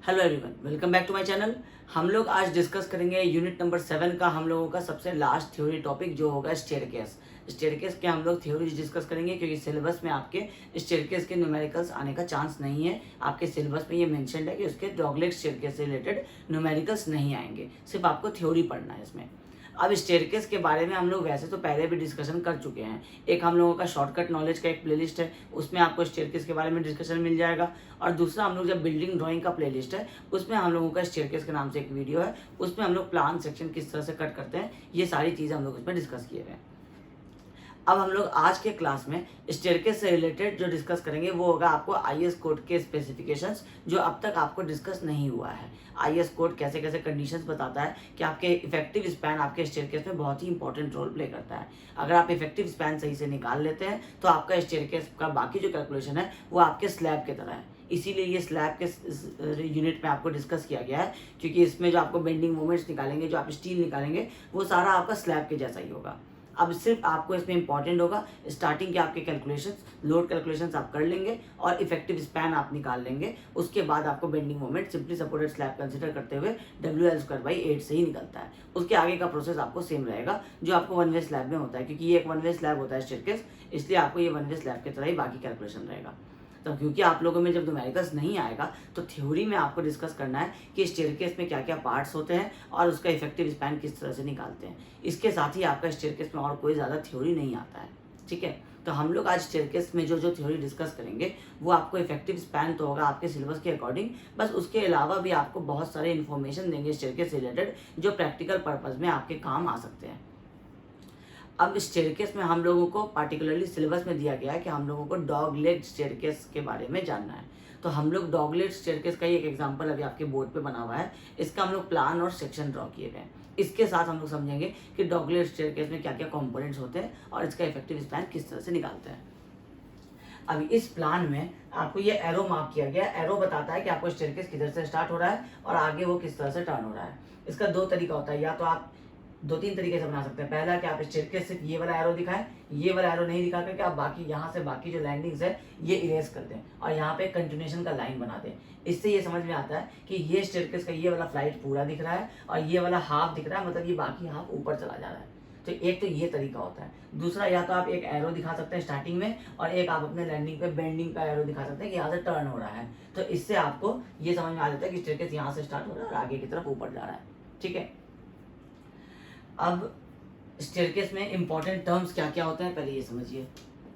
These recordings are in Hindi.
Hello everyone, welcome back to my channel. हम लोग आज डिस्कस करेंगे यूनिट नंबर 7 का हम लोगों का सबसे लास्ट थ्योरी टॉपिक जो होगा स्टेयरकेस। स्टेयरकेस के हम लोग थ्योरीज डिस्कस करेंगे क्योंकि सिलेबस में आपके स्टेयरकेस के न्यूमेरिकल्स आने का चांस नहीं है। आपके सिलेबस में ये मेंशन्ड है कि उसके डॉगलेग स्टेयरकेस से रिलेटेड न्यूमेरिकल्स नहीं आएंगे, सिर्फ आपको थ्योरी पढ़ना है इसमें। अब स्टेयरकेस के बारे में हम लोग वैसे तो पहले भी डिस्कशन कर चुके हैं। एक हम लोगों का शॉर्टकट नॉलेज का एक प्लेलिस्ट है, उसमें आपको स्टेयरकेस के बारे में डिस्कशन मिल जाएगा। और दूसरा हम लोग जब बिल्डिंग ड्राइंग का प्लेलिस्ट है, उसमें हम लोगों का स्टेयरकेस के नाम से एक वीडियो है, उसमें हम लोग प्लान सेक्शन किस तरह से कट करते हैं, ये सारी चीज़ें हम लोग उसमें डिस्कस किए हुए हैं। अब हम लोग आज के क्लास में स्टेयरकेस से रिलेटेड जो डिस्कस करेंगे वो होगा आपको आईएस कोड के स्पेसिफिकेशंस, जो अब तक आपको डिस्कस नहीं हुआ है। आईएस कोड कैसे कैसे कंडीशंस बताता है कि आपके इफेक्टिव स्पैन आपके स्टेयरकेस में बहुत ही इंपॉर्टेंट रोल प्ले करता है। अगर आप इफेक्टिव स्पैन सही से निकाल लेते हैं तो आपका स्टेयरकेस का बाकी जो कैलकुलेशन है वो आपके स्लैब की तरह है। इसीलिए ये स्लैब के यूनिट में आपको डिस्कस किया गया है, क्योंकि इसमें जो आपको बेंडिंग मोमेंट्स निकालेंगे, जो आप स्टील निकालेंगे, वो सारा आपका स्लैब के जैसा ही होगा। अब सिर्फ आपको इसमें इंपॉर्टेंट होगा स्टार्टिंग के आपके कैलकुलेशंस, लोड कैलकुलेशंस आप कर लेंगे और इफेक्टिव स्पैन आप निकाल लेंगे। उसके बाद आपको bending moment simply supported slab consider करते हुए WL²/8 से ही निकलता है। उसके आगे का प्रोसेस आपको सेम रहेगा जो आपको वन वे स्लैब में होता है, क्योंकि ये एक वन वे स्लैब होता है स्टेयरकेस, इसलिए आपको ये वन वे स्लैब की तरह ही बाकी कैलकुलेशन रहेगा। तो क्योंकि आप लोगों में जब न्यूमेरिकल्स नहीं आएगा तो थ्योरी में आपको डिस्कस करना है कि स्टेयरकेस में क्या क्या पार्ट्स होते हैं और उसका इफेक्टिव स्पैन किस तरह से निकालते हैं। इसके साथ ही आपका स्टेयरकेस में और कोई ज़्यादा थ्योरी नहीं आता है, ठीक है। तो हम लोग आज स्टेयरकेस में जो जो थ्योरी डिस्कस करेंगे वो आपको इफेक्टिव स्पैन तो होगा आपके सिलेबस के अकॉर्डिंग, बस उसके अलावा भी आपको बहुत सारे इन्फॉर्मेशन देंगे स्टेयरकेस से रिलेटेड जो प्रैक्टिकल पर्पज़ में आपके काम आ सकते हैं। अब स्टेयरकेस में हम लोगों को पार्टिकुलरली सिलेबस में दिया गया है कि हम लोगों को डॉग लेग स्टेयरकेस के बारे में जानना है। तो हम लोग डॉग लेग स्टेयरकेस का ही एक एग्जांपल अभी आपके बोर्ड पे बना हुआ है, इसका हम लोग प्लान और सेक्शन ड्रॉ किए गए हैं। इसके साथ हम लोग समझेंगे कि डॉग लेग स्टेयरकेस में क्या क्या कंपोनेंट्स होते हैं और इसका इफेक्टिव स्पैन किस तरह से निकालते हैं। अभी इस प्लान में आपको ये एरो मार्क किया गया, एरो बताता है कि आपको स्टेयरकेस किधर से स्टार्ट हो रहा है और आगे वो किस तरह से टर्न हो रहा है। इसका दो तरीका होता है, या तो आप दो तीन तरीके से बना सकते हैं। पहला कि आप स्टेयरकेस सिर्फ ये वाला एरो दिखाएं, ये वाला एरो नहीं दिखा करके आप बाकी यहाँ से बाकी जो लैंडिंग्स है ये इरेज कर दें और यहाँ पे कंटिन्यूएशन का लाइन बना दें। इससे ये समझ में आता है कि ये स्टेयरकेस का ये वाला फ्लाइट पूरा दिख रहा है और ये वाला हाफ दिख रहा है, मतलब ये बाकी हाफ ऊपर चला जा रहा है। तो एक तो ये तरीका होता है। दूसरा, या तो आप एक एरो दिखा सकते हैं स्टार्टिंग में और एक आप अपने लैंडिंग पे बेंडिंग का एरो दिखा सकते हैं कि यहाँ से टर्न हो रहा है। तो इससे आपको ये समझ में आ जाता है कि स्टेयरकेस यहाँ से स्टार्ट हो रहा है और आगे की तरफ ऊपर जा रहा है, ठीक है। अब स्टेयरकेस में इंपॉर्टेंट टर्म्स क्या क्या होते हैं पहले ये समझिए।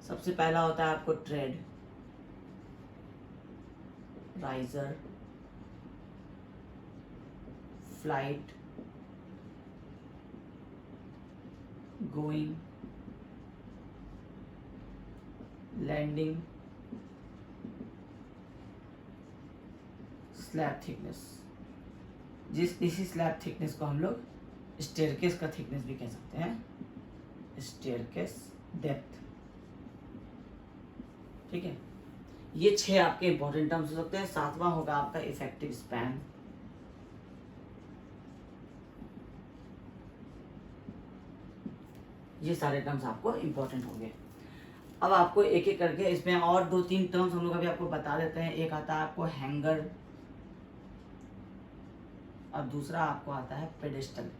सबसे पहला होता है आपको tread, riser, flight, going, landing, slab thickness. इसी स्लैब थिकनेस को हम लोग स्टेयरकेस का थिकनेस भी कह सकते हैं, स्टेयरकेस डेप्थ, ठीक है। ये 6 आपके इंपॉर्टेंट टर्म्स हो सकते हैं। सातवां होगा आपका इफेक्टिव स्पैन, ये सारे टर्म्स आपको इंपॉर्टेंट होंगे। अब आपको एक एक करके इसमें और दो तीन टर्म्स हम लोग अभी आपको बता देते हैं। एक आता है आपको हैंगर और दूसरा आपको आता है पेडेस्टल।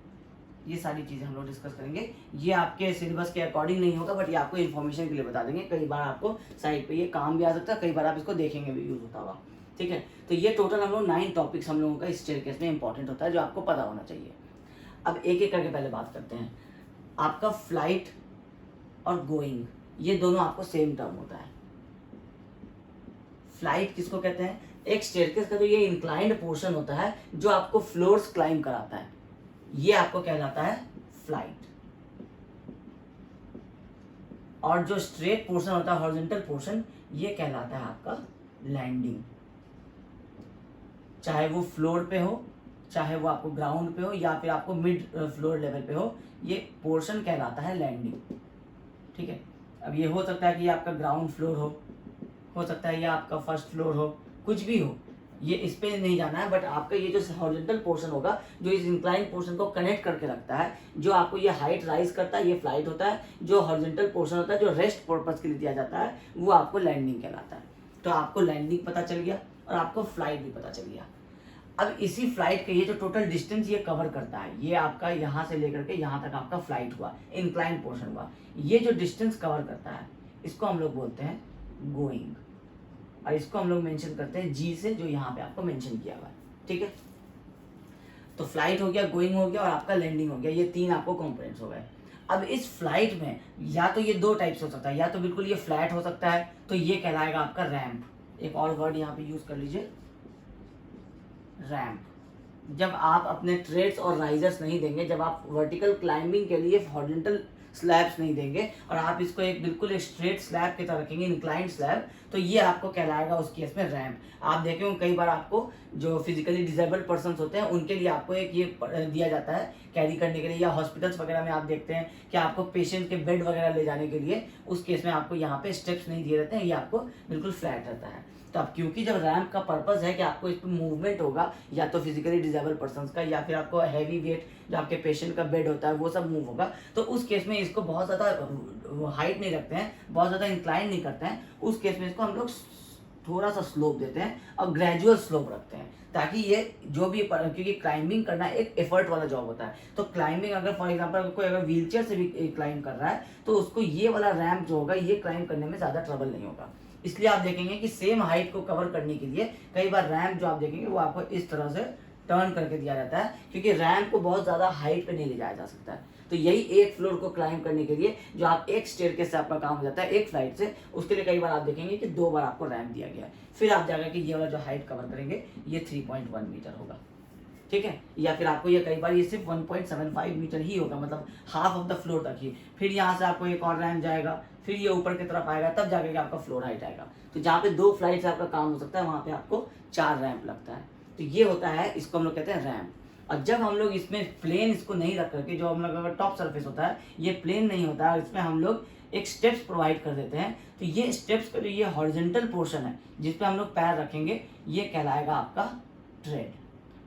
ये सारी चीज़ें हम लोग डिस्कस करेंगे। ये आपके सिलेबस के अकॉर्डिंग नहीं होगा, बट ये आपको इन्फॉर्मेशन के लिए बता देंगे। कई बार आपको साइड पे ये काम भी आ सकता है, कई बार आप इसको देखेंगे भी यूज होता हुआ, ठीक है। तो ये टोटल हम लोग 9 टॉपिक्स हम लोगों का स्टेयरकेस में इंपॉर्टेंट होता है जो आपको पता होना चाहिए। अब एक एक करके पहले बात करते हैं। आपका फ्लाइट और गोइंग, ये दोनों आपको सेम टर्म होता है। फ्लाइट किसको कहते हैं? एक स्टेयरकेस का जो ये इंक्लाइंड पोर्शन होता है जो आपको फ्लोर्स क्लाइंब कराता है, ये आपको कहलाता है फ्लाइट। और जो स्ट्रेट पोर्शन होता है, हॉरिजॉन्टल पोर्शन, ये कहलाता है आपका लैंडिंग। चाहे वो फ्लोर पे हो, चाहे वो आपको ग्राउंड पे हो या फिर आपको मिड फ्लोर लेवल पे हो, ये पोर्शन कहलाता है लैंडिंग, ठीक है। अब ये हो सकता है कि ये आपका ग्राउंड फ्लोर हो सकता है ये आपका फर्स्ट फ्लोर हो, कुछ भी हो, ये इस पे नहीं जाना है। बट आपका ये जो हॉरिजॉन्टल पोर्शन होगा जो इस इंक्लाइन पोर्शन को कनेक्ट करके रखता है, जो आपको ये हाइट राइज करता है, ये फ्लाइट होता है। जो हॉरिजॉन्टल पोर्शन होता है जो रेस्ट पर्पस के लिए दिया जाता है, वो आपको लैंडिंग कहलाता है। तो आपको लैंडिंग पता चल गया और आपको फ्लाइट भी पता चल गया। अब इसी फ्लाइट का ये जो टोटल डिस्टेंस ये कवर करता है, ये आपका यहाँ से लेकर के यहाँ तक आपका फ्लाइट हुआ, इंक्लाइन पोर्शन हुआ, ये जो डिस्टेंस कवर करता है इसको हम लोग बोलते हैं गोइंग, और इसको हम लोग मेंशन करते हैं जी से, जो यहाँ पे आपको मेंशन किया हुआ है। ठीक है, तो फ्लाइट हो गया, गोइंग हो गया और आपका लैंडिंग हो गया, ये तीन आपको कंपोनेंट्स हो गए। अब इस फ्लाइट में या तो ये दो टाइप से हो सकता है, या तो बिल्कुल ये फ्लैट हो सकता है, तो ये कहलाएगा आपका रैंप। एक और वर्ड यहाँ पे यूज कर लीजिए, रैंप। जब आप अपने ट्रेड्स और राइजर्स नहीं देंगे, जब आप वर्टिकल क्लाइंबिंग के लिए हॉरिजॉन्टल स्लैब्स नहीं देंगे और आप इसको एक बिल्कुल एक स्ट्रेट स्लैब की तरह रखेंगे, इंक्लाइंड स्लैब, तो ये आपको कहलाएगा उस केस में रैंप। आप देखें कई बार आपको जो फिजिकली डिसेबल्ड पर्सन होते हैं उनके लिए आपको एक ये दिया जाता है कैरी करने के लिए, या हॉस्पिटल्स वगैरह में आप देखते हैं कि आपको पेशेंट के बेड वगैरह ले जाने के लिए उस केस में आपको यहाँ पे स्टेप्स नहीं दिए रहते हैं, ये आपको बिल्कुल फ्लैट रहता है। तो अब क्योंकि जब रैंप का पर्पस है कि आपको इस पर मूवमेंट होगा, या तो फिजिकली डिसेबल पर्सन का, या फिर आपको हैवी वेट जो आपके पेशेंट का बेड होता है वो सब मूव होगा, तो उस केस में इसको बहुत ज़्यादा हाइट नहीं रखते हैं, बहुत ज़्यादा इंक्लाइन नहीं करते हैं, उस केस में इसको हम लोग थोड़ा सा स्लोप देते हैं और ग्रेजुअल स्लोप रखते हैं, ताकि ये जो भी, क्योंकि क्लाइंबिंग करना एक एफर्ट वाला जॉब होता है, तो क्लाइंबिंग अगर फॉर एग्जांपल कोई अगर व्हीलचेयर से भी क्लाइंब कर रहा है तो उसको ये वाला रैंप जो होगा ये क्लाइंब करने में ज़्यादा ट्रबल नहीं होगा। इसलिए आप देखेंगे कि सेम हाइट को कवर करने के लिए कई बार रैंप जो आप देखेंगे वो आपको इस तरह से टर्न करके दिया जाता है, क्योंकि रैंप को बहुत ज़्यादा हाइट पे नहीं ले जाया जा सकता है। तो यही एक फ्लोर को क्लाइंब करने के लिए जो आप एक स्टेयरकेस से आपका काम हो जाता है एक फ्लाइट से, उसके लिए कई बार आप देखेंगे कि 2 बार आपको रैंप दिया गया है। फिर आप जाकर कि ये वाला जो हाइट कवर करेंगे ये 3.1 मीटर होगा। ठीक है, या फिर आपको ये कई बार ये सिर्फ 1.75 मीटर ही होगा, मतलब हाफ ऑफ द फ्लोर तक ही। फिर यहाँ से आपको एक और रैंप जाएगा, फिर ये ऊपर की तरफ आएगा, तब जाकर के आपका फ्लोर हाइट आएगा। तो जहाँ पे 2 फ्लाइट से आपका काम हो सकता है वहाँ पे आपको 4 रैंप लगता है। तो ये होता है, इसको हम लोग कहते हैं रैंप। और जब हम लोग इसमें प्लेन इसको नहीं रख करके, जो हम लोग अगर टॉप सरफेस होता है ये प्लेन नहीं होता है, इसमें हम लोग एक स्टेप्स प्रोवाइड कर देते हैं, तो ये स्टेप्स का जो ये हॉरिजॉन्टल पोर्शन है जिस पे हम लोग पैर रखेंगे ये कहलाएगा आपका ट्रेड।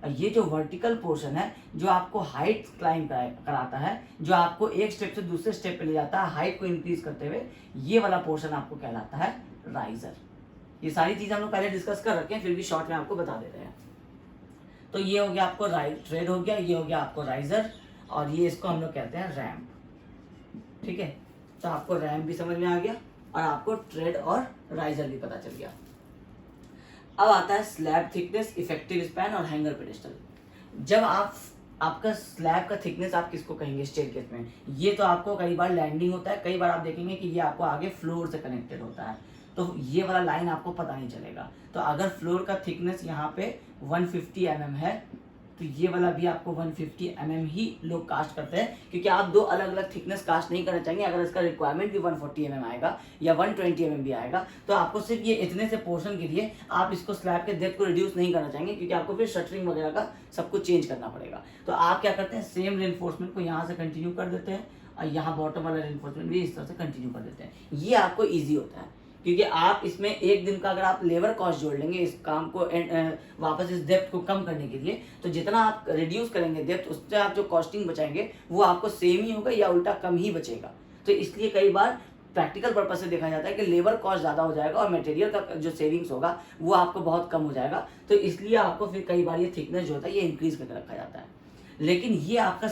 और ये जो वर्टिकल पोर्शन है जो आपको हाइट क्लाइंब कराता है, जो आपको एक स्टेप से दूसरे स्टेप पे ले जाता है हाइट को इंक्रीज करते हुए, ये वाला पोर्शन आपको कहलाता है राइजर। ये सारी चीज़ हम लोग पहले डिस्कस कर रखे हैं, फिर भी शॉर्ट में आपको बता दे रहे हैं। तो ये हो गया आपको ट्रेड हो गया, ये हो गया आपको राइजर, और ये इसको हम लोग कहते हैं रैंप। ठीक है, तो आपको रैंप भी समझ में आ गया और आपको ट्रेड और राइजर भी पता चल गया। अब आता है स्लैब थिकनेस, इफेक्टिव स्पैन और हैंगर पेडेस्टल। जब आपका स्लैब का थिकनेस आप किसको कहेंगे स्टेयरकेस में, ये तो आपको कई बार लैंडिंग होता है, कई बार आप देखेंगे कि ये आपको आगे फ्लोर से कनेक्टेड होता है, तो ये वाला लाइन आपको पता नहीं चलेगा। तो अगर फ्लोर का थिकनेस यहाँ पे 150 mm है तो ये वाला भी आपको 150 mm ही लोग कास्ट करते हैं, क्योंकि आप 2 अलग अलग थिकनेस कास्ट नहीं करना चाहेंगे। अगर इसका रिक्वायरमेंट भी 140 mm आएगा या 120 mm भी आएगा, तो आपको सिर्फ ये इतने से पोर्शन के लिए आप इसको स्लैब के डेप्थ को रिड्यूस नहीं करना चाहेंगे, क्योंकि आपको फिर शटरिंग वगैरह का सब कुछ चेंज करना पड़ेगा। तो आप क्या करते हैं, सेम रेनफोर्समेंट को यहाँ से कंटिन्यू कर देते हैं और यहाँ बॉटम वाला रेनफोर्समेंट भी इस तरह से कंटिन्यू कर देते हैं। ये आपको ईजी होता है, क्योंकि आप इसमें एक दिन का अगर आप लेबर कॉस्ट जोड़ लेंगे इस काम को वापस इस डेप्थ को कम करने के लिए, तो जितना आप रिड्यूस करेंगे डेप्थ, उससे आप जो कॉस्टिंग बचाएंगे वो आपको सेम ही होगा या उल्टा कम ही बचेगा। तो इसलिए कई बार प्रैक्टिकल पर्पज से देखा जाता है कि लेबर कॉस्ट ज़्यादा हो जाएगा और मटेरियल का जो सेविंग्स होगा वो आपको बहुत कम हो जाएगा। तो इसलिए आपको फिर कई बार ये थिकनेस जो होता है ये इंक्रीज करके रखा जाता है। लेकिन ये आपका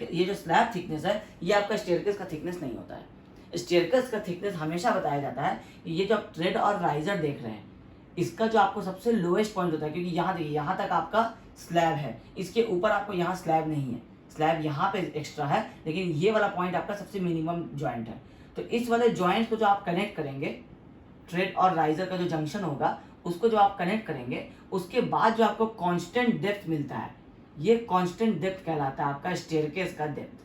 ये जो स्लैब थिकनेस है ये आपका स्टेयरकेस का थिकनेस नहीं होता है। स्टेयरकेस का थिकनेस हमेशा बताया जाता है कि ये जो आप ट्रेड और राइजर देख रहे हैं इसका जो आपको सबसे लोएस्ट पॉइंट होता है, क्योंकि यहाँ देखिए यहाँ तक आपका स्लैब है, इसके ऊपर आपको यहाँ स्लैब नहीं है, स्लैब यहाँ पे एक्स्ट्रा है, लेकिन ये वाला पॉइंट आपका सबसे मिनिमम जॉइंट है। तो इस वाले जॉइंट को जो आप कनेक्ट करेंगे, ट्रेड और राइजर का जो जंक्शन होगा उसको जो आप कनेक्ट करेंगे, उसके बाद जो आपको कॉन्स्टेंट डेप्थ मिलता है, ये कॉन्स्टेंट डेप्थ कहलाता है आपका स्टेयरकेस का डेप्थ।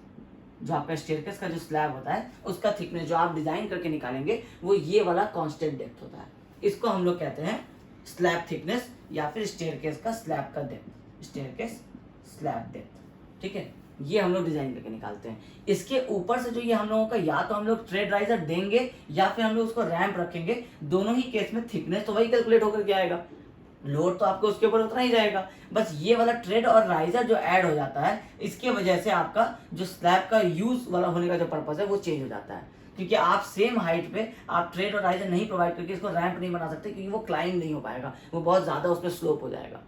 जो आपका स्टेयरकेस का जो स्लैब होता है उसका थिकनेस जो आप डिजाइन करके निकालेंगे वो ये वाला कांस्टेंट डेप्थ होता है। इसको हम लोग कहते हैं स्लैब थिकनेस या फिर स्टेयरकेस का स्लैब का डेप्थ, स्टेयरकेस स्लैब डेप्थ। ठीक है, ये हम लोग डिजाइन करके निकालते हैं। इसके ऊपर से जो ये हम लोगों का या तो हम लोग ट्रेड राइजर देंगे या फिर हम लोग उसको रैंप रखेंगे, दोनों ही केस में थिकनेस तो वही कैलकुलेट होकर के आएगा, लोड तो आपको उसके ऊपर उतना ही रहेगा। बस ये वाला ट्रेड और राइजर जो ऐड हो जाता है इसके वजह से आपका जो स्लैब का यूज वाला होने का जो पर्पस है वो चेंज हो जाता है, क्योंकि आप सेम हाइट पे आप ट्रेड और राइजर नहीं प्रोवाइड करके इसको रैंप नहीं बना सकते, क्योंकि वो क्लाइंब नहीं हो पाएगा, वो बहुत ज़्यादा उस पर स्लोप हो जाएगा।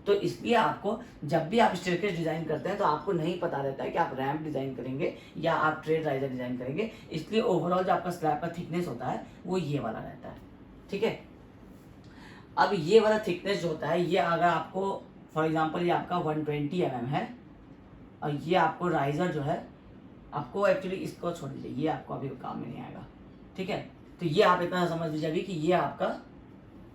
तो इसलिए आपको जब भी आप स्टेयरकेस डिजाइन करते हैं तो आपको नहीं पता रहता है कि आप रैंप डिजाइन करेंगे या आप ट्रेड राइजर डिजाइन करेंगे, इसलिए ओवरऑल जो आपका स्लैब का थिकनेस होता है वो ये वाला रहता है। ठीक है, अब ये वाला थिकनेस जो होता है, ये अगर आपको फॉर एग्जांपल ये आपका 120 mm है और ये आपको राइजर जो है, आपको एक्चुअली इसको छोड़ दीजिए, ये आपको अभी काम में नहीं आएगा। ठीक है, तो ये आप इतना समझ लीजिए अभी कि ये आपका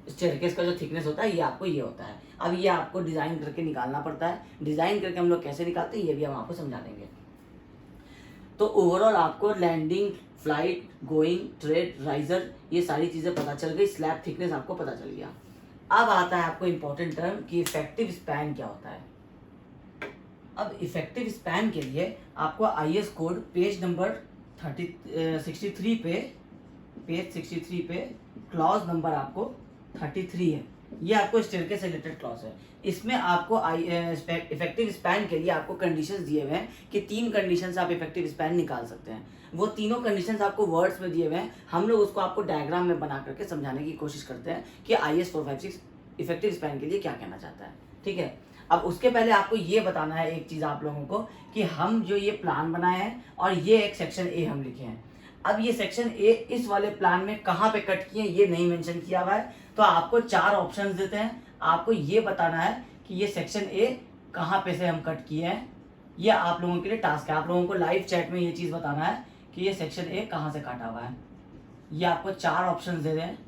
स्टेयरकेस का जो थिकनेस होता है ये आपको ये होता है। अब ये आपको डिज़ाइन करके निकालना पड़ता है। डिज़ाइन करके हम लोग कैसे निकालते हैं ये भी हम आपको समझा देंगे। तो ओवरऑल आपको landing, flight, going, tread, riser, ये सारी चीज़ें पता चल गई, स्लैब थिकनेस आपको पता चल गया। अब आता है आपको इंपॉर्टेंट टर्म कि इफेक्टिव स्पैन क्या होता है। अब इफेक्टिव स्पैन के लिए आपको IS कोड पेज नंबर 63 पे, पेज 63 पे क्लॉज नंबर आपको 33 है, ये आपको स्टेयरकेस से रिलेटेड क्लॉज है। इसमें आपको इफेक्टिव स्पैन के लिए आपको कंडीशंस दिए हुए हैं कि 3 कंडीशन से आप इफेक्टिव स्पैन निकाल सकते हैं। वो तीनों कंडीशंस आपको वर्ड्स में दिए हुए हैं, हम लोग उसको आपको डायग्राम में बना करके समझाने की कोशिश करते हैं कि IS 456 इफेक्टिव स्पैन के लिए क्या कहना चाहता है। ठीक है, अब उसके पहले आपको ये बताना है एक चीज़ आप लोगों को कि हम जो ये प्लान बनाए हैं और ये एक सेक्शन ए हम लिखे हैं। अब ये सेक्शन ए इस वाले प्लान में कहाँ पे कट किए ये नहीं मेंशन किया हुआ है, तो आपको 4 ऑप्शंस देते हैं। आपको ये बताना है कि ये सेक्शन ए कहाँ पे से हम कट किए हैं। ये आप लोगों के लिए टास्क है, आप लोगों को लाइव चैट में ये चीज़ बताना है कि ये सेक्शन ए कहाँ से काटा हुआ है। ये आपको 4 ऑप्शन दे रहे हैं।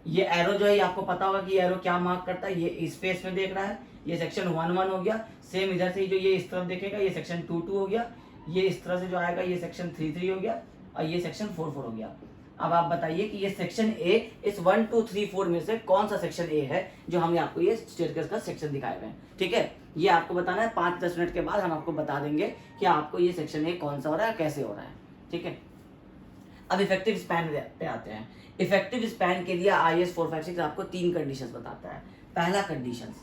ये एरो जो है आपको पता होगा कि एरो क्या मार्क करता है, ये इस फेस में देख रहा है, ये सेक्शन 1 हो गया। सेम इधर से जो ये इस तरफ देखेगा ये सेक्शन 2 हो गया, ये इस तरह से जो आएगा ये सेक्शन 3 हो गया और ये सेक्शन 4 हो गया। अब आप बताइए कि ये सेक्शन ए इस 1 2 3 4 में से कौन सा सेक्शन ए है जो हमने आपको ये स्टेयरकेस का सेक्शन दिखाए हुए हैं। ठीक है, ये आपको बताना है। 5-10 मिनट के बाद हम आपको बता देंगे कि आपको ये सेक्शन ए कौन सा हो रहा है, कैसे हो रहा है। ठीक है, अब इफेक्टिव स्पैन पे आते हैं। इफेक्टिव स्पैन के लिए IS 456 आपको 3 कंडीशंस बताता है। पहला कंडीशन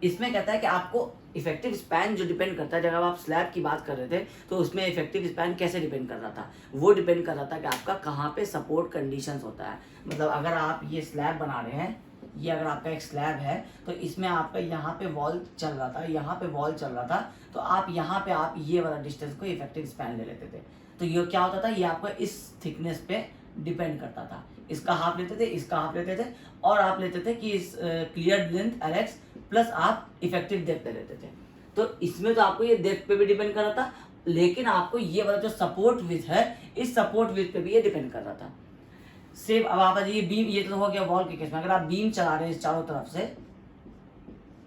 इसमें कहता है कि आपको इफेक्टिव स्पैन जो डिपेंड करता है, जब आप स्लैब की बात कर रहे थे तो उसमें इफेक्टिव स्पैन कैसे डिपेंड कर रहा था, वो डिपेंड कर रहा था कि आपका कहाँ पे सपोर्ट कंडीशंस होता है। मतलब अगर आप ये स्लैब बना रहे हैं, ये अगर आपका एक स्लैब है तो इसमें आपका यहाँ पे वॉल चल रहा था, यहाँ पे वॉल चल रहा था, तो आप यहाँ पे आप ये वाला डिस्टेंस को इफेक्टिव स्पैन ले लेते थे। तो ये क्या होता था, ये आपका इस थिकनेस पे डिपेंड करता था। इसका हाफ लेते थे, इसका हाफ लेते थे, और आप लेते थे कि इस क्लियर लेंथ LX प्लस आप इफेक्टिव डेप्थ लेते थे। तो इसमें तो आपको ये डेप्थ पे भी डिपेंड कर रहा था, लेकिन आपको ये वाला जो सपोर्ट विथ है, इस सपोर्ट विथ पे भी ये डिपेंड कर रहा था। सेम अब आप ये बीम, ये तो हो गया वॉल के केस में। अगर आप बीम चला रहे हैं इस चारों तरफ से,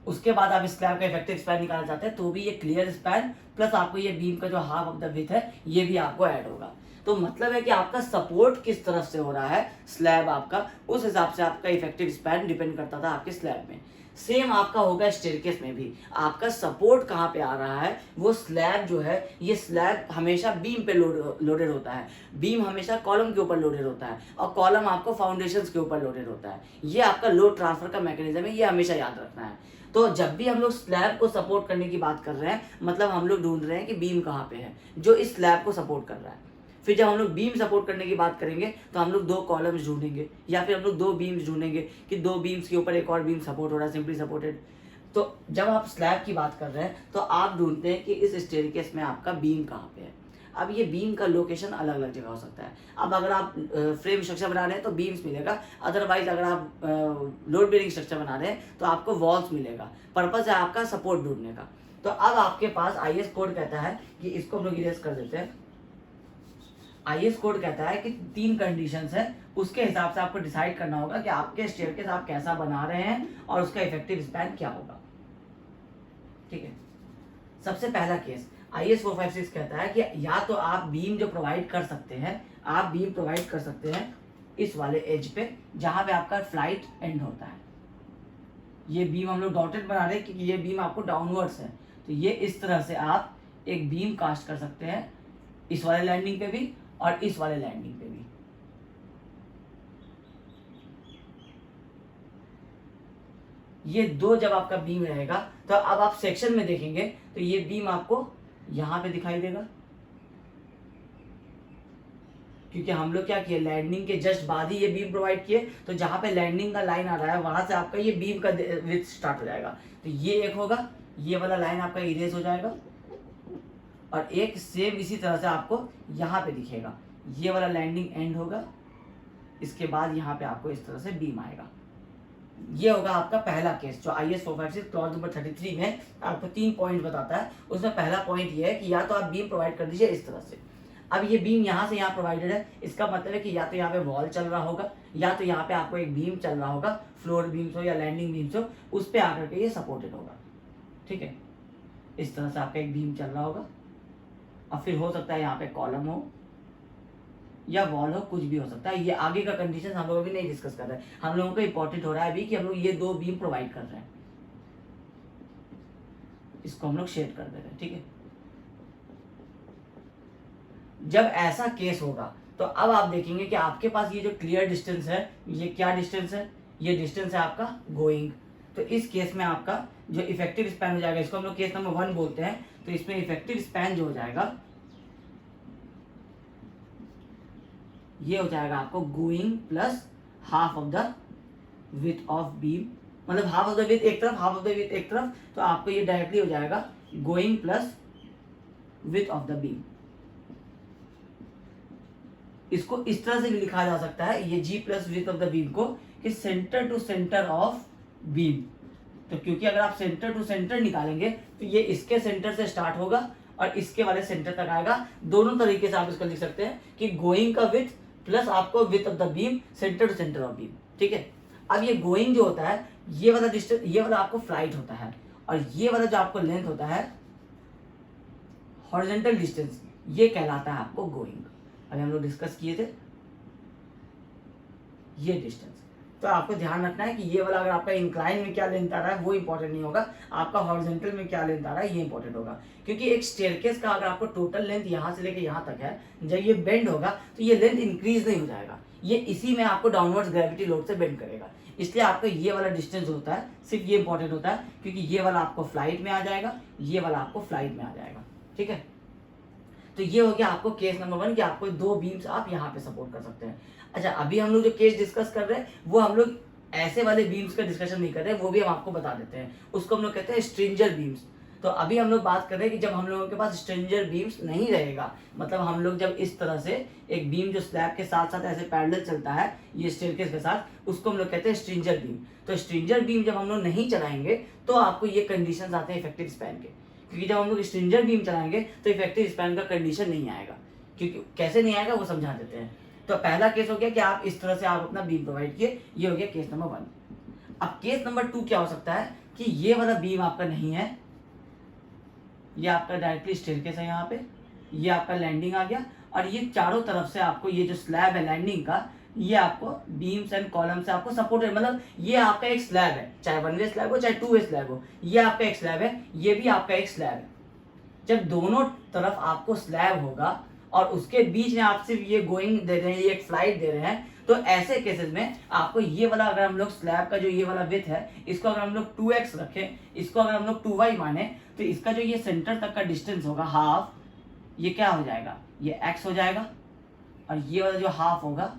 उसके बाद आप स्लैब का इफेक्टिव स्पैन निकालना चाहते हैं, तो भी ये क्लियर स्पैन प्लस आपको ये बीम का जो हाफ ऑफ द विथ है ये भी आपको ऐड होगा। तो मतलब है कि आपका सपोर्ट किस तरफ से हो रहा है स्लैब आपका, उस हिसाब से आपका इफेक्टिव स्पैन डिपेंड करता था आपके स्लैब में। सेम आपका होगा स्टेयरकेस में भी, आपका सपोर्ट कहाँ पे आ रहा है, वो स्लैब जो है, ये स्लैब हमेशा बीम पे लोडेड होता है, बीम हमेशा कॉलम के ऊपर लोडेड होता है, और कॉलम आपको फाउंडेशंस के ऊपर लोडेड होता है। ये आपका लोड ट्रांसफर का मैकेनिज्म है, ये हमेशा याद रखना है। तो जब भी हम लोग स्लैब को सपोर्ट करने की बात कर रहे हैं, मतलब हम लोग ढूंढ रहे हैं कि बीम कहाँ पे है जो इस स्लैब को सपोर्ट कर रहा है। फिर जब हम लोग बीम सपोर्ट करने की बात करेंगे तो हम लोग 2 कॉलम्स ढूंढेंगे, या फिर हम लोग 2 बीम्स ढूंढेंगे कि 2 बीम्स के ऊपर एक और बीम सपोर्ट हो रहा है, सिंपली सपोर्टेड। तो जब आप स्लैब की बात कर रहे हैं तो आप ढूंढते हैं कि इस स्टेयरकेस में आपका बीम कहाँ पे है। अब ये बीम का लोकेशन अलग अलग जगह हो सकता है। अब अगर आप फ्रेम स्ट्रक्चर बना रहे हैं तो बीम्स मिलेगा, अदरवाइज अगर आप लोड बेरिंग स्ट्रक्चर बना रहे हैं तो आपको वॉल्स मिलेगा। पर्पस है आपका सपोर्ट ढूंढने का। तो अब आपके पास IS कोड कहता है कि इसको हम लोग इरेज कर देते हैं। IS कोड कहता है कि 3 कंडीशंस है, उसके हिसाब से आपको डिसाइड करना होगा कि आपके स्टेयरकेस आप कैसा बना रहे हैं और उसका इफेक्टिव स्पैन क्या होगा। ठीक है, सबसे पहला केस IS 456 कहता है कि या तो आप बीम जो प्रोवाइड कर सकते हैं, आप बीम प्रोवाइड कर सकते हैं इस वाले एज पे जहां पे आपका फ्लाइट एंड होता है। ये बीम हम लोग डॉटेड बना रहे हैं क्योंकि ये बीम आपको डाउनवर्ड्स है, तो ये इस तरह से आप एक बीम कास्ट कर सकते हैं इस वाले लैंडिंग पे भी और इस वाले लैंडिंग पे भी। ये 2 जब आपका बीम रहेगा तो अब आप सेक्शन में देखेंगे तो ये बीम आपको यहां पे दिखाई देगा, क्योंकि हम लोग क्या किए, लैंडिंग के जस्ट बाद ही ये बीम प्रोवाइड किए, तो जहाँ पे लैंडिंग का लाइन आ रहा है वहां से आपका ये बीम का विड्थ स्टार्ट हो जाएगा। तो ये एक होगा, ये वाला लाइन आपका इरेज हो जाएगा, और एक सेम इसी तरह से आपको यहाँ पे दिखेगा, ये वाला लैंडिंग एंड होगा, इसके बाद यहाँ पे आपको इस तरह से बीम आएगा। ये होगा आपका पहला केस जो IS 456 क्लॉज नंबर 33 में आपको 3 पॉइंट बताता है। उसमें पहला पॉइंट ये है कि या तो आप बीम प्रोवाइड कर दीजिए इस तरह से। अब ये बीम यहाँ से यहाँ प्रोवाइडेड है, इसका मतलब है कि या तो यहाँ पे वॉल चल रहा होगा, या तो यहाँ पे आपको एक बीम चल रहा होगा, फ्लोर बीम्स हो या लैंडिंग बीम्स हो, उस पर आकर के ये सपोर्टेड होगा। ठीक है, इस तरह से आपका एक बीम चल रहा होगा, और फिर हो सकता है यहाँ पे कॉलम हो या वॉल हो, कुछ भी हो सकता है। ये आगे का कंडीशन हम लोग अभी नहीं डिस्कस कर रहे हैं, हम लोगों को इंपॉर्टेंट हो रहा है अभी कि हम लोग ये 2 बीम प्रोवाइड कर रहे हैं, इसको हम लोग शेड कर दे रहे हैं। ठीक है, जब ऐसा केस होगा तो अब आप देखेंगे कि आपके पास ये जो क्लियर डिस्टेंस है, ये क्या डिस्टेंस है, ये डिस्टेंस है आपका गोइंग। तो इस केस में आपका जो इफेक्टिव स्पैन हो जाएगा, इसको हम लोग केस नंबर 1 बोलते हैं, तो इसमें इफेक्टिव स्पैन जो हो जाएगा ये हो जाएगा आपको going plus half of the width of beam, मतलब हाफ ऑफ द विड्थ एक तरफ, हाफ ऑफ द विड्थ एक तरफ, तो आपको ये डायरेक्टली हो जाएगा going plus width of the beam. इसको इस तरह से भी लिखा जा सकता है, ये G plus width of the beam को, कि centre to centre of beam. तो क्योंकि अगर आप सेंटर टू सेंटर निकालेंगे तो ये इसके सेंटर से स्टार्ट होगा और इसके वाले सेंटर तक आएगा। दोनों तरीके से आप इसको लिख सकते हैं कि गोइंग का विड्थ प्लस आपको width of the beam centre to centre of beam. ठीक है, अब ये गोइंग जो होता है, ये वाला डिस्टेंस, ये वाला आपको फ्लाइट होता है, और ये वाला जो आपको लेंथ होता है हॉरिजॉन्टल डिस्टेंस, ये कहलाता है आपको गोइंग। अभी हम लोग डिस्कस किए थे ये डिस्टेंस। तो आपको ध्यान रखना है कि ये वाला अगर आपका इंक्लाइन में क्या लेंथ आ रहा है वो इंपॉर्टेंट नहीं होगा, आपका हॉरिजॉन्टल में क्या लेंथ आ रहा है ये इंपॉर्टेंट होगा। क्योंकि एक स्टेयरकेस का अगर आपको टोटल लेंथ यहाँ से लेके यहाँ तक है, जब ये बेंड होगा तो ये लेंथ इंक्रीज नहीं हो जाएगा, ये इसी में आपको डाउनवर्ड्स ग्रेविटी लोड से बेंड करेगा। इसलिए आपका ये वाला डिस्टेंस होता है, सिर्फ ये इंपॉर्टेंट होता है, क्योंकि ये वाला आपको फ्लाइट में आ जाएगा, ये वाला आपको फ्लाइट में आ जाएगा। ठीक है, तो ये हो गया आपको केस नंबर 1 कि आपको 2 बीम्स आप यहाँ पे सपोर्ट कर सकते हैं। अच्छा, अभी हम लोग जो केस डिस्कस कर रहे हैं वो हम लोग ऐसे वाले बीम्स का डिस्कशन नहीं कर रहे, वो भी हम आपको बता देते हैं, उसको हम लोग कहते हैं स्ट्रिंजर बीम्स। तो अभी हम लोग बात कर रहे हैं कि जब हम लोगों के पास स्ट्रिंजर बीम्स नहीं रहेगा, मतलब हम लोग जब इस तरह से एक बीम जो स्लैब के साथ साथ ऐसे पैरेलल चलता है ये स्टेयरकेस के साथ, उसको हम लोग कहते हैं स्ट्रिंजर बीम। तो स्ट्रिंजर बीम जब हम लोग नहीं चलाएंगे तो आपको ये कंडीशन आते हैं इफेक्टिव स्पैन के, क्योंकि जब हम लोग स्ट्रिंजर बीम चलाएंगे तो इफेक्टिव स्पैन का कंडीशन नहीं आएगा। क्योंकि कैसे नहीं आएगा वो समझा देते हैं। तो पहला केस हो गया कि आप इस तरह से आप अपना बीम प्रोवाइड किए, ये हो गया केस नंबर 1। अब केस नंबर 2 क्या हो सकता है कि ये वाला बीम आपका नहीं है, ये आपका डायरेक्टली स्टेयरकेस है, यहाँ पे ये आपका लैंडिंग आ गया, और ये चारों तरफ से आपको ये जो स्लैब है लैंडिंग का, ये आपको बीम्स एंड कॉलम से आपको सपोर्टेड, मतलब ये आपका एक स्लैब है, चाहे 1 वे स्लैब हो चाहे 2 वे स्लैब हो, ये आपका एक स्लैब है, ये भी आपका एक स्लैब है। जब दोनों तरफ आपको स्लैब होगा और उसके बीच में आप सिर्फ ये गोइंग दे रहे हैं, ये एक फ्लाइट दे रहे हैं, तो ऐसे केसेस में आपको ये वाला, अगर हम लोग स्लैब का जो ये वाला विड्थ है इसको अगर हम लोग 2x रखें, इसको अगर हम लोग 2y माने, तो इसका जो ये सेंटर तक का डिस्टेंस होगा हाफ, ये क्या हो जाएगा, ये x हो जाएगा, और ये वाला जो हाफ होगा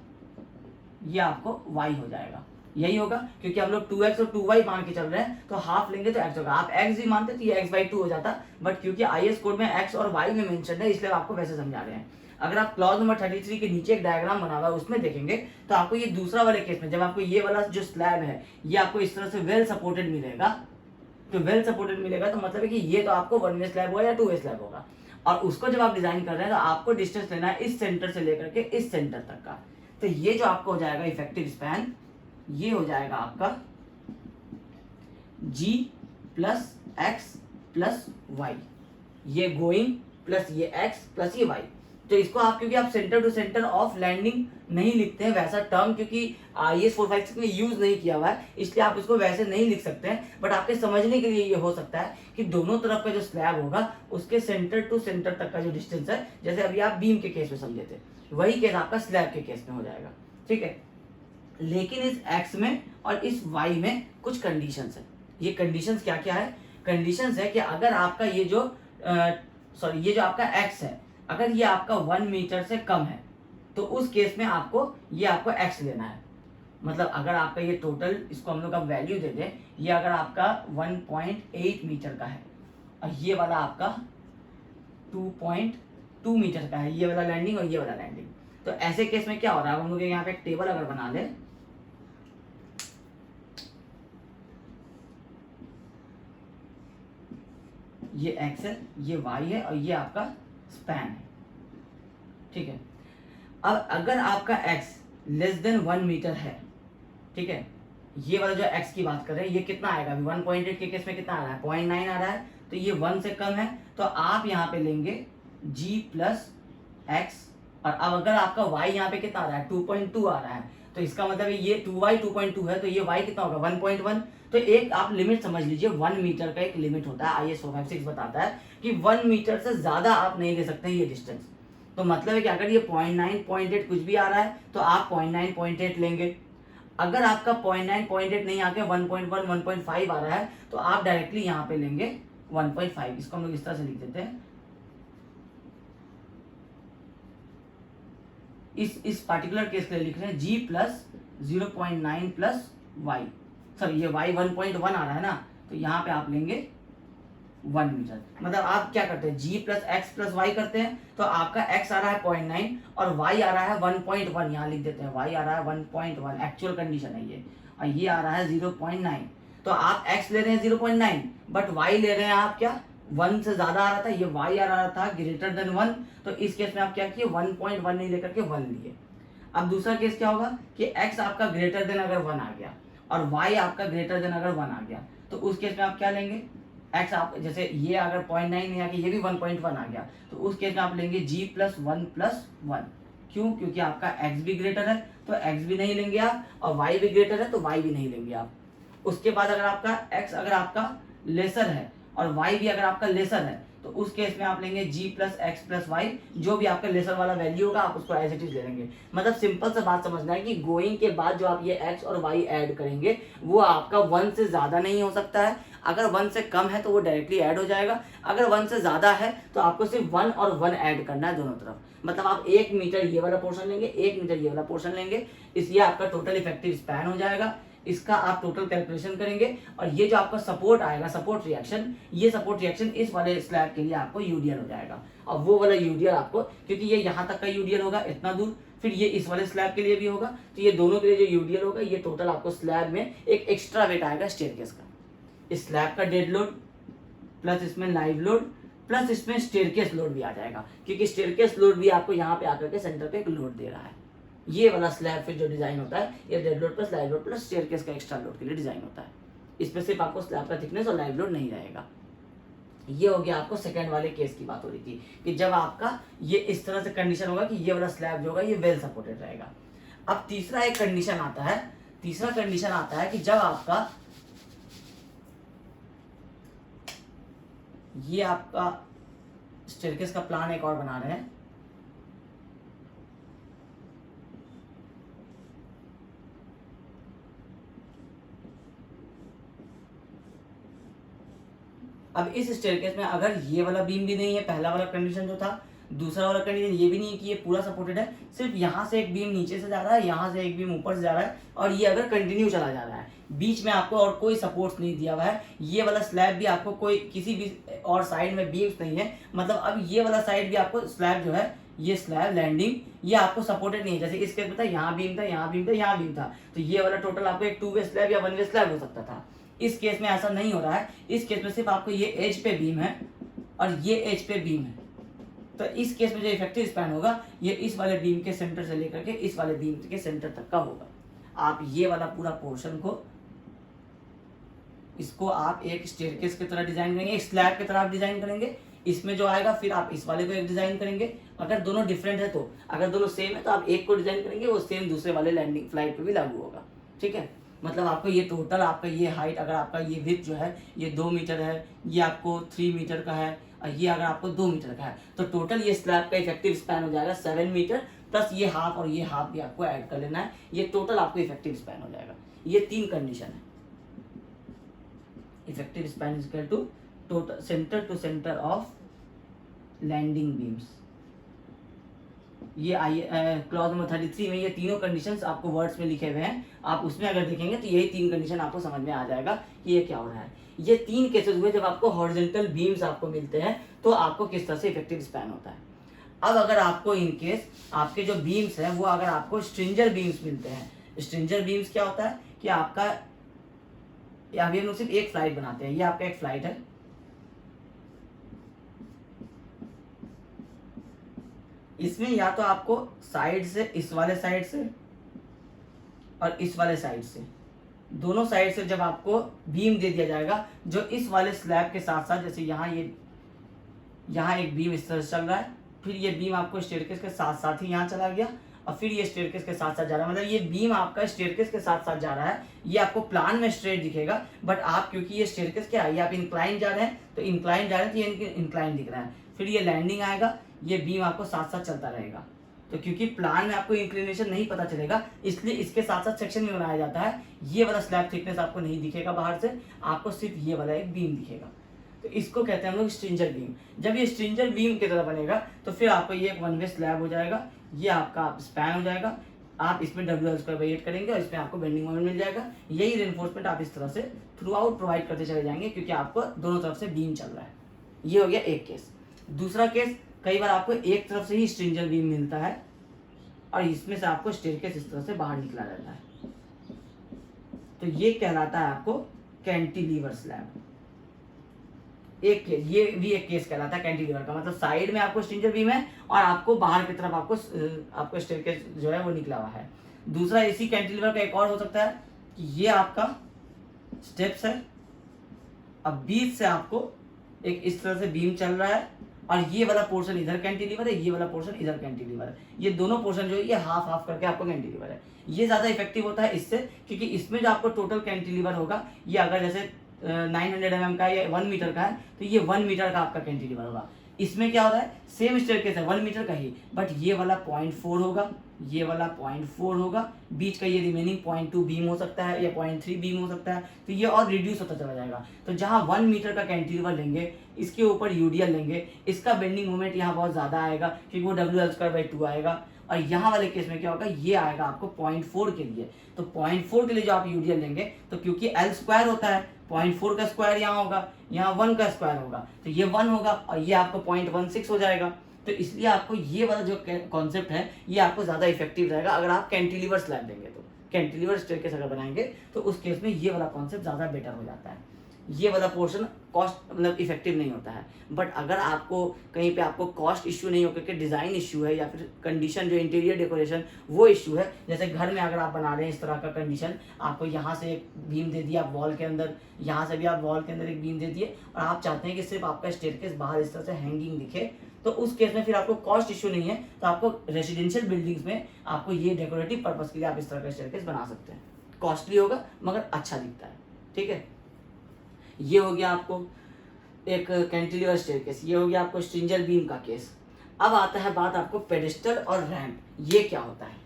ये आपको y हो जाएगा। यही होगा, क्योंकि हम लोग 2x और 2y मान के चल रहे हैं, तो हाफ लेंगे तो x होगा। आप x भी मानते तो ये x/2 हो जाता, बट क्योंकि IS कोड में x और y में मेंशन है इसलिए आपको वैसे समझा रहे हैं। अगर आप क्लॉज नंबर 33 के नीचे एक डायग्राम बना हुआ है उसमें देखेंगे तो आपको ये दूसरा वाले केस में जब आपको ये वाला जो स्लैब है ये आपको इस तरह से वेल सपोर्टेड मिलेगा, तो वेल सपोर्टेड मिलेगा तो मतलब है कि ये तो आपको 1 वे स्लैब होगा या 2 वे स्लैब होगा, और उसको जब आप डिजाइन कर रहे हैं तो आपको डिस्टेंस लेना है इस सेंटर से लेकर के इस सेंटर तक का। तो ये जो आपको हो जाएगा इफेक्टिव स्पैन, ये हो जाएगा आपका G plus x plus y, ये गोइंग प्लस ये x प्लस ये y। तो इसको आप, क्योंकि आप centre to centre of landing नहीं लिखते हैं वैसा टर्म, क्योंकि IS 456 में यूज नहीं किया हुआ है इसलिए आप इसको वैसे नहीं लिख सकते हैं, बट आपके समझने के लिए ये हो सकता है कि दोनों तरफ का जो स्लैब होगा उसके सेंटर टू सेंटर तक का जो डिस्टेंस है, जैसे अभी आप बीम के केस में समझे थे वही केस आपका स्लैब के केस में हो जाएगा। ठीक है, लेकिन इस x में और इस y में कुछ कंडीशंस है। ये कंडीशंस क्या क्या है? कंडीशंस है कि अगर आपका ये जो ये जो आपका x है, अगर ये आपका 1 मीटर से कम है, तो उस केस में आपको ये आपको x लेना है। मतलब अगर आपका ये टोटल, इसको हम लोग अब वैल्यू दे दें, ये अगर आपका 1.8 मीटर का है और ये वाला आपका 2.2 मीटर का है, ये वाला लैंडिंग और ये वाला लैंडिंग, तो ऐसे केस में क्या हो रहा है, हम लोग यहाँ पे एक टेबल अगर बना ले, ये x है, ये y है और ये आपका स्पैन है, ठीक है। अब अगर आपका x लेस देन 1 मीटर है, ठीक है, ये वाला जो x की बात कर रहे हैं ये कितना आएगा, अभी 1.8 के केस में कितना आ रहा है, 0.9 आ रहा है, तो ये 1 से कम है, तो आप यहाँ पे लेंगे g प्लस एक्स, और अब अगर आपका y यहाँ पे कितना आ रहा है, 2.2 आ रहा है, तो इसका मतलब ये 2y 2.2 है, तो ये y कितना होगा, 1.1। तो एक आप लिमिट समझ लीजिए, 1 मीटर का एक लिमिट होता है, IS 456 बताता है कि 1 मीटर से ज्यादा आप नहीं ले सकते ये डिस्टेंस। तो मतलब है कि अगर ये 0.9 0.8 कुछ भी आ रहा है तो आप 0.9 0.8 लेंगे। अगर आपका 0.9 0.8 नहीं आके 1.1 1.5 आ रहा है तो आप डायरेक्टली यहाँ पे लेंगे 1.5। इसको हम लोग इस तरह से लिख देते हैं, इस पार्टिकुलर केस के लिए लिख रहे हैं g plus 0.9 plus Y, sorry ये y 1.1 आ रहा है ना, तो यहाँ पे आप लेंगे 1 मीटर। मतलब आप क्या करते हैं, g plus X plus Y करते हैं, तो आपका x आ रहा है 0.9 और y आ रहा है 1.1, यहाँ लिख देते हैं y आ रहा है 1.1, एक्चुअल कंडीशन है ये, और ये आ रहा है 0.9। तो आप x ले रहे हैं 0.9 बट y ले रहे हैं आप क्या, 1 से ज्यादा आ रहा था, ये y आ रहा था ग्रेटर देन 1, तो इस केस में आप क्या किए, 1.1 नहीं लेकर के 1 लिए। अब दूसरा केस क्या होगा कि x आपका ग्रेटर देन अगर 1 आ गया और y आपका ग्रेटर देन अगर 1 आ गया, तो उस केस में आप क्या लेंगे, x आप जैसे ये अगर 0.9 नहीं आ गया, ये भी 1.1 आ गया, तो उस केस में आप लेंगे g प्लस 1 प्लस 1। क्यों, क्योंकि आपका x भी ग्रेटर है तो x भी नहीं लेंगे आप, और y भी ग्रेटर है तो y भी नहीं लेंगे आप। उसके बाद अगर आपका x अगर आपका लेसर है और y भी अगर आपका लेसर है, तो उस केस में आप लेंगे g plus X plus Y, जो भी आपका लेसर वाला वैल्यू होगा आप उसको एज इट इज ले लेंगे। मतलब सिंपल सा बात समझना है कि गोइंग के बाद जो आप ये x और y ऐड करेंगे वो आपका 1 से ज्यादा नहीं हो सकता है। अगर 1 से कम है तो वो डायरेक्टली ऐड हो जाएगा, अगर 1 से ज्यादा है तो आपको सिर्फ 1 और 1 ऐड करना है दोनों तरफ। मतलब आप 1 मीटर ये वाला पोर्शन लेंगे, 1 मीटर ये वाला पोर्शन लेंगे, इसलिए आपका टोटल इफेक्टिव स्पैन हो जाएगा। इसका आप टोटल कैलकुलेशन करेंगे और ये जो आपका सपोर्ट आएगा, सपोर्ट रिएक्शन, ये सपोर्ट रिएक्शन इस वाले स्लैब के लिए आपको यूडीएल हो जाएगा। और वो वाला यूडीएल आपको, क्योंकि ये यहाँ तक का यूडीएल होगा इतना दूर, फिर ये इस वाले स्लैब के लिए भी होगा, तो ये दोनों के लिए जो यूडीएल होगा ये टोटल आपको स्लैब में एक एक्स्ट्रा वेट आएगा स्टेयरकेस का। इस स्लैब का डेड लोड प्लस इसमें लाइव लोड प्लस इसमें स्टेयरकेस लोड भी आ जाएगा, क्योंकि स्टेयरकेस लोड भी आपको यहाँ पे आकर के सेंटर पे एक लोड दे रहा है। ये वाला स्लैब फिर जो डिजाइन होता है ये dead load plus live load plus staircase का एक्स्ट्रा लोड के लिए डिजाइन होता है। इसमें सिर्फ आपको स्लैब का थिकनेस और लाइव लोड नहीं रहेगा। ये हो गया आपको सेकंड वाले केस की बात हो रही थी कि जब आपका ये इस तरह से कंडीशन होगा कि ये वाला स्लैब जो होगा ये वेल सपोर्टेड रहेगा। अब तीसरा एक कंडीशन आता है, तीसरा कंडीशन आता है कि जब आपका ये आपका स्टेयरकेस का प्लान एक और बना रहे हैं, अब इस स्टेयरकेस में अगर ये वाला बीम भी नहीं है, पहला वाला कंडीशन जो था, दूसरा वाला कंडीशन ये भी नहीं है कि ये पूरा सपोर्टेड है, सिर्फ यहाँ से एक बीम नीचे से जा रहा है, यहाँ से एक बीम ऊपर से जा रहा है, और ये अगर कंटिन्यू चला जा रहा है, बीच में आपको और कोई सपोर्ट नहीं दिया हुआ है, ये वाला स्लैब भी आपको कोई किसी भी और साइड में बीम्स नहीं है, मतलब अब ये वाला साइड भी आपको स्लैब जो है, ये स्लैब लैंडिंग ये आपको सपोर्टेड नहीं है। जैसे इस केस में था यहाँ बीम था, यहाँ बीम था, यहाँ बीम था, तो ये वाला टोटल आपको एक 2 वे स्लैब या 1 वे स्लैब हो सकता था। इस केस में ऐसा नहीं हो रहा है, इस केस में सिर्फ आपको ये एज पे बीम है और ये एज पे बीम है, तो इस केस में जो इफेक्टिव स्पैन होगा ये इस वाले बीम के सेंटर से लेकर के इस वाले बीम के सेंटर तक का होगा। आप ये वाला पूरा पोर्शन को, इसको आप एक स्टेयरकेस की तरह डिजाइन करेंगे, एक स्लैब की तरह आप डिजाइन करेंगे, इसमें जो आएगा फिर आप इस वाले को एक डिजाइन करेंगे। अगर दोनों डिफरेंट है तो, अगर दोनों सेम है तो आप एक को डिजाइन करेंगे, वो सेम दूसरे वाले लैंडिंग फ्लाइट पे भी लागू होगा। ठीक है, मतलब आपको ये टोटल आपका ये हाइट, अगर आपका ये विड्थ जो है ये 2 मीटर है, ये आपको 3 मीटर का है, और ये अगर आपको 2 मीटर का है, तो टोटल ये स्लैब का इफेक्टिव स्पैन हो जाएगा 7 मीटर प्लस ये हाफ, और ये हाफ भी आपको ऐड कर लेना है, ये टोटल आपको इफेक्टिव स्पैन हो जाएगा। ये 3 कंडीशन है। Effective span is equal to total centre to centre of landing beams, ये आई क्लॉज नंबर 33 में ये तीनों कंडीशंस आपको वर्ड्स में लिखे हुए हैं, आप उसमें अगर देखेंगे तो यही 3 कंडीशन आपको समझ में आ जाएगा कि ये क्या हो रहा है। ये 3 केसेस हुए जब आपको हॉरिजॉन्टल बीम्स आपको मिलते हैं तो आपको किस तरह से इफेक्टिव स्पैन होता है। अब अगर आपको इन केस आपके जो बीम्स हैं वो अगर आपको स्ट्रिंजर बीम्स मिलते हैं, स्ट्रिंजर बीम्स क्या होता है कि आपका, अभी हम लोग सिर्फ एक फ्लाइट बनाते हैं, ये आपका एक फ्लाइट है, इसमें या तो आपको साइड से, इस वाले साइड से और इस वाले साइड से, दोनों साइड से जब आपको बीम दे दिया जाएगा जो इस वाले स्लैब के साथ साथ, जैसे यहाँ एक बीम इस तरह से चल रहा है, फिर ये बीम आपको स्टेयरकेस के साथ साथ ही यहाँ चला गया और फिर ये स्टेयरकेस के साथ साथ जा रहा है, मतलब ये बीम आपका स्टेयरकेस के साथ साथ जा रहा है। ये आपको प्लान में स्ट्रेट दिखेगा, बट आप क्योंकि ये स्टेयरकेस क्या है, ये आप इंक्लाइन जा रहे हैं तो इंक्लाइन जा रहे हैं तो ये इंक्लाइन दिख रहा है। फिर ये लैंडिंग आएगा, ये बीम आपको साथ साथ चलता रहेगा। तो क्योंकि प्लान में आपको इंक्लिनेशन नहीं पता चलेगा इसलिए इसके साथ साथ सेक्शन में बनाया जाता है। ये वाला स्लैब थिकनेस आपको नहीं दिखेगा बाहर से, आपको सिर्फ ये वाला एक बीम दिखेगा, तो इसको कहते हैं हम लोग स्ट्रिंजर बीम। जब ये स्ट्रिंजर बीम की तरह बनेगा तो फिर आपको ये एक वन वे स्लैब हो जाएगा, ये आपका स्पैन हो जाएगा, आप इसमें WL² करेंगे और इसमें आपको बेंडिंग मोमेंट मिल जाएगा। यही रेनफोर्समेंट आप इस तरह से थ्रू आउट प्रोवाइड करते चले जाएंगे क्योंकि आपको दोनों तरफ से बीम चल रहा है। ये हो गया एक केस। दूसरा केस, कई बार आपको एक तरफ से ही स्ट्रिंजर बीम मिलता है और इसमें से आपको स्टेयरकेस इस तरह से बाहर निकला रहता है, तो ये कहलाता है आपको कैंटिलीवर स्लैब। एक केस, ये भी एक केस कहलाता है कैंटिलीवर का, मतलब साइड में आपको स्ट्रिंजर बीम है और आपको बाहर की तरफ आपको स्टेयरकेस जो है वो निकला हुआ है। दूसरा इसी कैंटिलीवर का एक और हो सकता है कि ये आपका स्टेप्स है, अब बीच से आपको एक इस तरह से बीम चल रहा है और ये वाला पोर्शन इधर कैंटिलीवर है, ये वाला पोर्शन इधर कैंटिलीवर है, ये दोनों पोर्शन जो है ये हाफ हाफ करके आपको कैंटिलीवर है। ये ज़्यादा इफेक्टिव होता है इससे, क्योंकि इसमें जो आपको टोटल कैंटिलीवर होगा ये अगर जैसे 900 mm का या 1 मीटर का है तो ये 1 मीटर का आपका कैंटिलीवर होगा। इसमें क्या होता है, सेम स्टेयरकेस है 1 मीटर का ही, बट ये वाला 0.4 होगा, ये वाला 0.4 होगा, बीच का ये रिमेनिंग 0.2 बीम हो सकता है या 0.3 बीम हो सकता है, तो ये और रिड्यूस होता चला जाएगा। तो जहाँ 1 मीटर का कैंटिलीवर लेंगे, इसके ऊपर यूडीएल लेंगे, इसका बेंडिंग मोमेंट यहाँ बहुत ज़्यादा आएगा क्योंकि वो WL² आएगा। और यहाँ वाले केस में क्या होगा, ये आएगा आपको 0.4 के लिए, तो 0.4 के लिए जो आप यूडीएल लेंगे तो क्योंकि L² होता है, 0.4 का स्क्वायर यहाँ होगा, यहाँ 1 का स्क्वायर होगा, तो ये 1 होगा और ये आपको 0.16 हो जाएगा। तो इसलिए आपको ये वाला जो कॉन्सेप्ट है ये आपको ज़्यादा इफेक्टिव रहेगा अगर आप कैंटिलीवर स्लैब देंगे, तो कैंटिलीवर स्टेयरकेस अगर बनाएंगे तो उस केस में ये वाला कॉन्सेप्ट ज़्यादा बेटर हो जाता है। ये वाला पोर्शन कॉस्ट मतलब इफेक्टिव नहीं होता है। बट अगर आपको कहीं पे आपको कॉस्ट इश्यू नहीं हो करके डिज़ाइन इश्यू है या फिर कंडीशन जो इंटीरियर डेकोरेशन वो इश्यू है, जैसे घर में अगर आप बना रहे हैं इस तरह का कंडीशन, आपको यहाँ से एक बीम दे दिया आप वॉल के अंदर, यहाँ से भी आप वॉल के अंदर एक बीम दे दिए और आप चाहते हैं कि सिर्फ आपका स्टेयरकेस बाहर इस तरह से हैंगिंग दिखे, तो उस केस में फिर आपको कॉस्ट इश्यू नहीं है, तो आपको रेजिडेंशियल बिल्डिंग्स में आपको ये डेकोरेटिव पर्पस के लिए आप इस तरह का स्टेयरकेस बना सकते हैं। कॉस्टली होगा मगर अच्छा दिखता है, ठीक है। ये हो गया आपको एक कैंटिलीवर स्टेयरकेस, ये हो गया आपको स्ट्रिंजर बीम का केस। अब आता है बात आपको पेडेस्टल और रैंप, ये क्या होता है।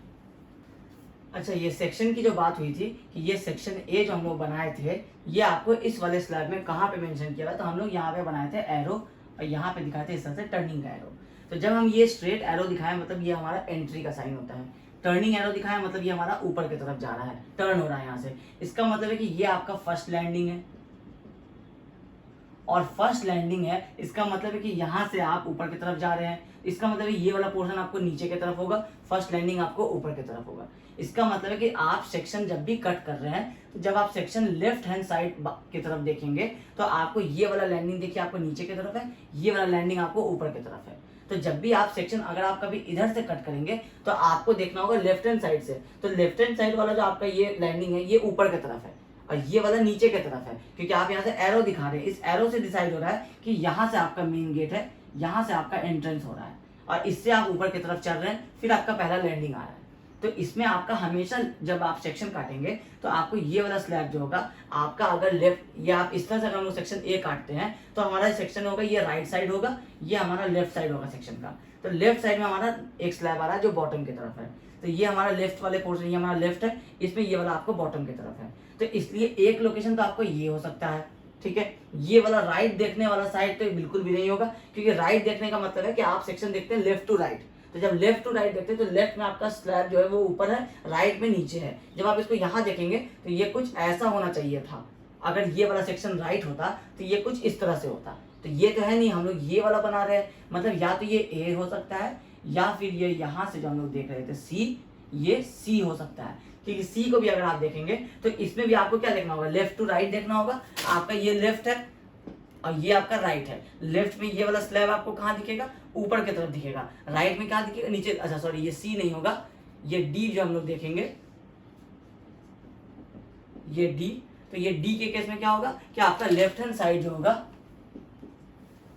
अच्छा, ये सेक्शन की जो बात हुई थी कि ये सेक्शन ए जो हम लोग बनाए थे ये आपको इस वाले स्लैब में कहाँ पे मेंशन किया था, तो हम लोग यहाँ पे बनाए थे एरो और यहाँ पे दिखाए थे इस तरह से टर्निंग का एरो। तो जब हम ये स्ट्रेट एरो दिखाएं मतलब ये हमारा एंट्री का साइन होता है, टर्निंग एरो दिखाएं मतलब ये हमारा ऊपर की तरफ जा रहा है, टर्न हो रहा है यहाँ से, इसका मतलब है कि ये आपका फर्स्ट लैंडिंग है और फर्स्ट लैंडिंग है इसका मतलब है कि यहाँ से आप ऊपर की तरफ जा रहे हैं, इसका मतलब है ये वाला पोर्शन आपको नीचे की तरफ होगा, फर्स्ट लैंडिंग आपको ऊपर की तरफ होगा। इसका मतलब है कि आप सेक्शन जब भी कट कर रहे हैं तो जब आप सेक्शन लेफ्ट हैंड साइड की तरफ देखेंगे तो आपको ये वाला लैंडिंग देखिए आपको नीचे की तरफ है, ये वाला लैंडिंग आपको ऊपर की तरफ है। तो जब भी आप सेक्शन अगर आप कभी इधर से कट करेंगे तो आपको देखना होगा लेफ्ट हैंड साइड से, तो लेफ्ट हैंड साइड वाला जो आपका ये लैंडिंग है ये ऊपर की तरफ है और ये वाला नीचे की तरफ है, क्योंकि आप यहाँ से एरो दिखा रहे हैं, इस एरो से डिसाइड हो रहा है कि यहाँ से आपका मेन गेट है, यहाँ से आपका एंट्रेंस हो रहा है और इससे आप ऊपर की तरफ चल रहे हैं, फिर आपका पहला लैंडिंग आ रहा है। तो इसमें आपका हमेशा जब आप सेक्शन काटेंगे तो आपको ये वाला स्लैब जो होगा आपका अगर लेफ्ट या आप इस तरह से अगर हम लोग सेक्शन ए काटते हैं तो हमारा सेक्शन होगा ये राइट साइड होगा, ये हमारा लेफ्ट साइड होगा सेक्शन का। तो लेफ्ट साइड में हमारा एक स्लैब आ रहा है जो बॉटम की तरफ है, तो ये हमारा लेफ्ट वाले पोर्शन ये हमारा लेफ्ट है, इसमें ये वाला आपको बॉटम की तरफ है। तो इसलिए एक लोकेशन तो आपको ये हो सकता है, ठीक है। ये वाला राइट देखने वाला साइड तो बिल्कुल भी नहीं होगा, क्योंकि राइट देखने का मतलब है कि आप सेक्शन देखते हैं लेफ्ट टू राइट, तो जब लेफ्ट टू राइट देखते हैं तो लेफ्ट में आपका स्लैब जो है वो ऊपर है, राइट में नीचे है। जब आप इसको यहाँ देखेंगे तो ये कुछ ऐसा होना चाहिए था। अगर ये वाला सेक्शन राइट होता तो ये कुछ इस तरह से होता। तो ये तो है नहीं, हम लोग ये वाला बना रहे हैं, मतलब या तो ये ए हो सकता है या फिर ये यहाँ से जो हम लोग देख रहे थे सी, ये सी हो सकता है। क्योंकि सी को भी अगर आप देखेंगे तो इसमें भी आपको क्या देखना होगा, लेफ्ट टू राइट देखना होगा। आपका ये लेफ्ट है और ये आपका राइट है। लेफ्ट में ये वाला स्लैब आपको कहाँ दिखेगा, ऊपर की तरफ दिखेगा। राइट में क्या दिखेगा, नीचे। अच्छा सॉरी, ये सी नहीं होगा, ये डी जो हम लोग देखेंगे, ये डी। तो ये डी के केस में क्या होगा कि आपका लेफ्ट हैंड साइड जो होगा,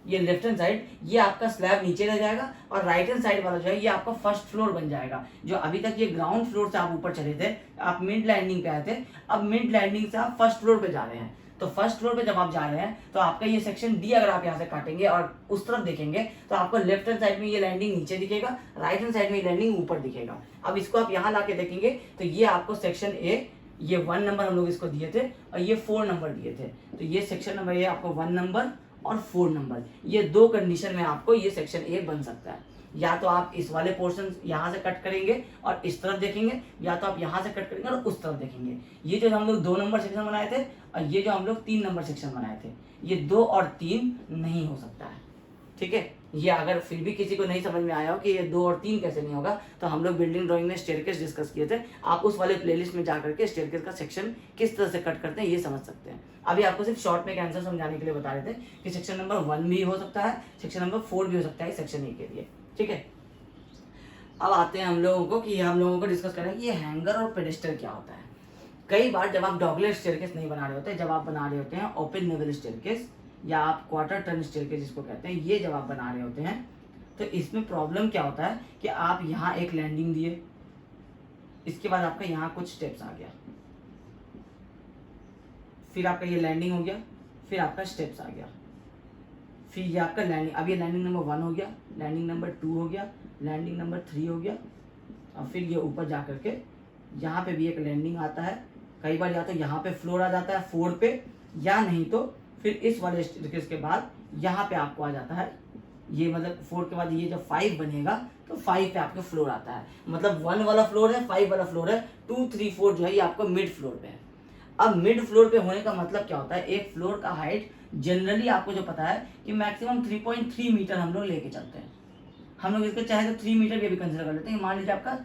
ये लेफ्ट हैंड साइड, ये आपका स्लैब नीचे रह जाएगा और राइट हैंड साइड वाला जो है ये आपका फर्स्ट फ्लोर बन जाएगा। जो अभी तक ये ग्राउंड फ्लोर से आप ऊपर चले थे, आप मिड लैंडिंग पे आए थे, अब मिड लैंडिंग से आप फर्स्ट फ्लोर पे जा रहे हैं। तो फर्स्ट फ्लोर पे जब आप जा रहे हैं तो आपका ये सेक्शन डी अगर आप यहाँ से काटेंगे और उस तरफ देखेंगे तो आपको लेफ्ट हैंड साइड में ये लैंडिंग नीचे दिखेगा, राइट हैंड साइड में ये लैंडिंग ऊपर दिखेगा। अब इसको आप यहाँ ला के देखेंगे तो ये आपको सेक्शन ए, ये 1 नंबर हम लोग इसको दिए थे और ये 4 नंबर दिए थे। तो ये सेक्शन नंबर ये आपको 1 नंबर और 4 नंबर, ये 2 कंडीशन में आपको ये सेक्शन ए बन सकता है। या तो आप इस वाले पोर्शन यहाँ से कट करेंगे और इस तरफ देखेंगे, या तो आप यहाँ से कट करेंगे और उस तरफ देखेंगे। ये जो हम लोग 2 नंबर सेक्शन बनाए थे और ये जो हम लोग 3 नंबर सेक्शन बनाए थे, ये 2 और 3 नहीं हो सकता है। ठीक है, ये अगर फिर भी किसी को नहीं समझ में आया हो कि ये 2 और 3 कैसे नहीं होगा, तो हम लोग बिल्डिंग ड्राइंग में स्टेयरकेस डिस्कस किए थे। आप उस वाले प्लेलिस्ट में जाकर के स्टेयरकेस का सेक्शन किस तरह से कट करते हैं ये समझ सकते हैं। अभी आपको सिर्फ शॉर्ट में एक आंसर समझाने के लिए बता रहे थे कि सेक्शन नंबर 1 भी हो सकता है, सेक्शन नंबर 4 भी हो सकता है सेक्शन ए के लिए। ठीक है, अब आते हैं हम लोगों को कि हम लोगों को डिस्कस करें कि ये हैंगर और पेडेस्टल क्या होता है। कई बार जब आप डॉगलेग स्टेयरकेस नहीं बना रहे होते, जब आप बना रहे होते हैं ओपन लेवल स्टेयरकेस या आप क्वार्टर टर्न स्टेयरकेस जिसको कहते हैं, ये जब आप बना रहे होते हैं तो इसमें प्रॉब्लम क्या होता है कि आप यहाँ एक लैंडिंग दिए, इसके बाद आपका यहाँ कुछ स्टेप्स आ गया, फिर आपका ये लैंडिंग हो गया, फिर आपका स्टेप्स आ गया, फिर ये आपका लैंडिंग। अब ये लैंडिंग नंबर 1 हो गया, लैंडिंग नंबर 2 हो गया, लैंडिंग नंबर 3 हो गया, और फिर ये ऊपर जा करके यहाँ पे भी एक लैंडिंग आता है। कई बार या तो यहाँ पे फ्लोर आ जाता है 4 पे, या नहीं तो फिर इस वाले स्टेयरकेस के बाद यहाँ पे आपको आ जाता है, ये मतलब 4 के बाद ये जब 5 बनेगा तो 5 पे आपके फ्लोर आता है। मतलब 1 वाला फ्लोर है, 5 वाला फ्लोर है, 2, 3, 4 जो है ये आपको मिड फ्लोर पे है। अब मिड फ्लोर पे होने का मतलब क्या होता है, एक फ्लोर का हाइट जनरली आपको जो पता है कि मैक्सिमम 3.3 मीटर हम लोग लेके चलते हैं। हम लोग इसको चाहे तो 3 मीटर भी कंसिडर कर लेते हैं। मान लीजिए आपका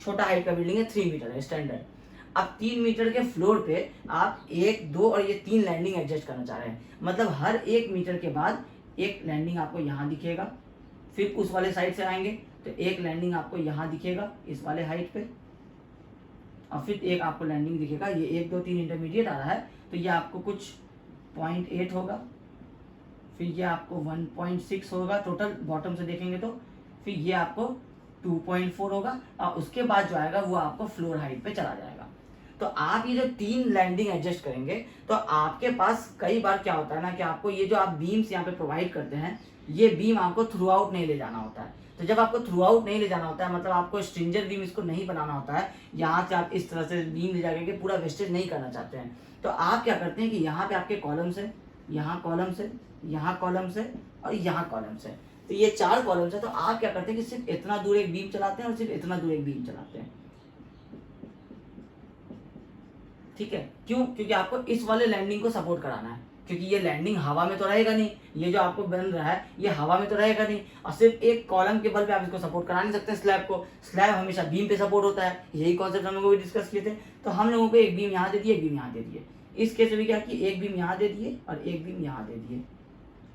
छोटा हाइट का बिल्डिंग है, 3 मीटर है स्टैंडर्ड। अब 3 मीटर के फ्लोर पे आप 1, 2 और ये 3 लैंडिंग एडजस्ट करना चाह रहे हैं। मतलब हर 1 मीटर के बाद एक लैंडिंग आपको यहाँ दिखेगा, फिर उस वाले साइड से आएंगे तो एक लैंडिंग आपको यहाँ दिखेगा इस वाले हाइट पे, और फिर एक आपको लैंडिंग दिखेगा। ये 1, 2, 3 इंटरमीडिएट आ रहा है तो ये आपको कुछ 0.8 होगा, फिर ये आपको 1.6 होगा टोटल बॉटम से देखेंगे तो, फिर ये आपको 2.4 होगा, और उसके बाद जो आएगा वो आपको फ्लोर हाइट पे चला जाएगा। तो आप ये जो 3 लैंडिंग एडजस्ट करेंगे तो आपके पास कई बार क्या होता है ना कि आपको ये जो आप बीम्स यहाँ पे प्रोवाइड करते हैं, ये बीम आपको थ्रू आउट नहीं ले जाना होता है। तो जब आपको थ्रू आउट नहीं ले जाना होता है, मतलब आपको स्ट्रिंजर बीम इसको नहीं बनाना होता है, यहाँ से आप इस तरह से बीम ले जाकर के पूरा वेस्टेज नहीं करना चाहते हैं, तो आप क्या करते हैं कि यहाँ पे आपके कॉलम से, यहाँ कॉलम से, यहाँ कॉलम से और यहाँ कॉलम से, तो ये 4 कॉलम्स है। तो आप क्या करते हैं कि सिर्फ इतना दूर एक बीम चलाते हैं और सिर्फ इतना दूर एक बीम चलाते हैं। ठीक है, क्यों? क्योंकि आपको इस वाले लैंडिंग को सपोर्ट कराना है, क्योंकि ये लैंडिंग हवा में तो रहेगा नहीं, ये जो आपको बन रहा है ये हवा में तो रहेगा नहीं, और सिर्फ एक कॉलम के बल पे आप इसको सपोर्ट करा नहीं सकते स्लैब को। स्लैब हमेशा बीम पे सपोर्ट होता है, यही कॉन्सेप्ट हम लोगों को डिस्कस किए थे। तो हम लोगों को एक बीम यहाँ दे दिए, एक बीम यहाँ दे दिए। इस केस में भी क्या कि एक बीम यहाँ दे दिए और एक बीम यहाँ दे दिए,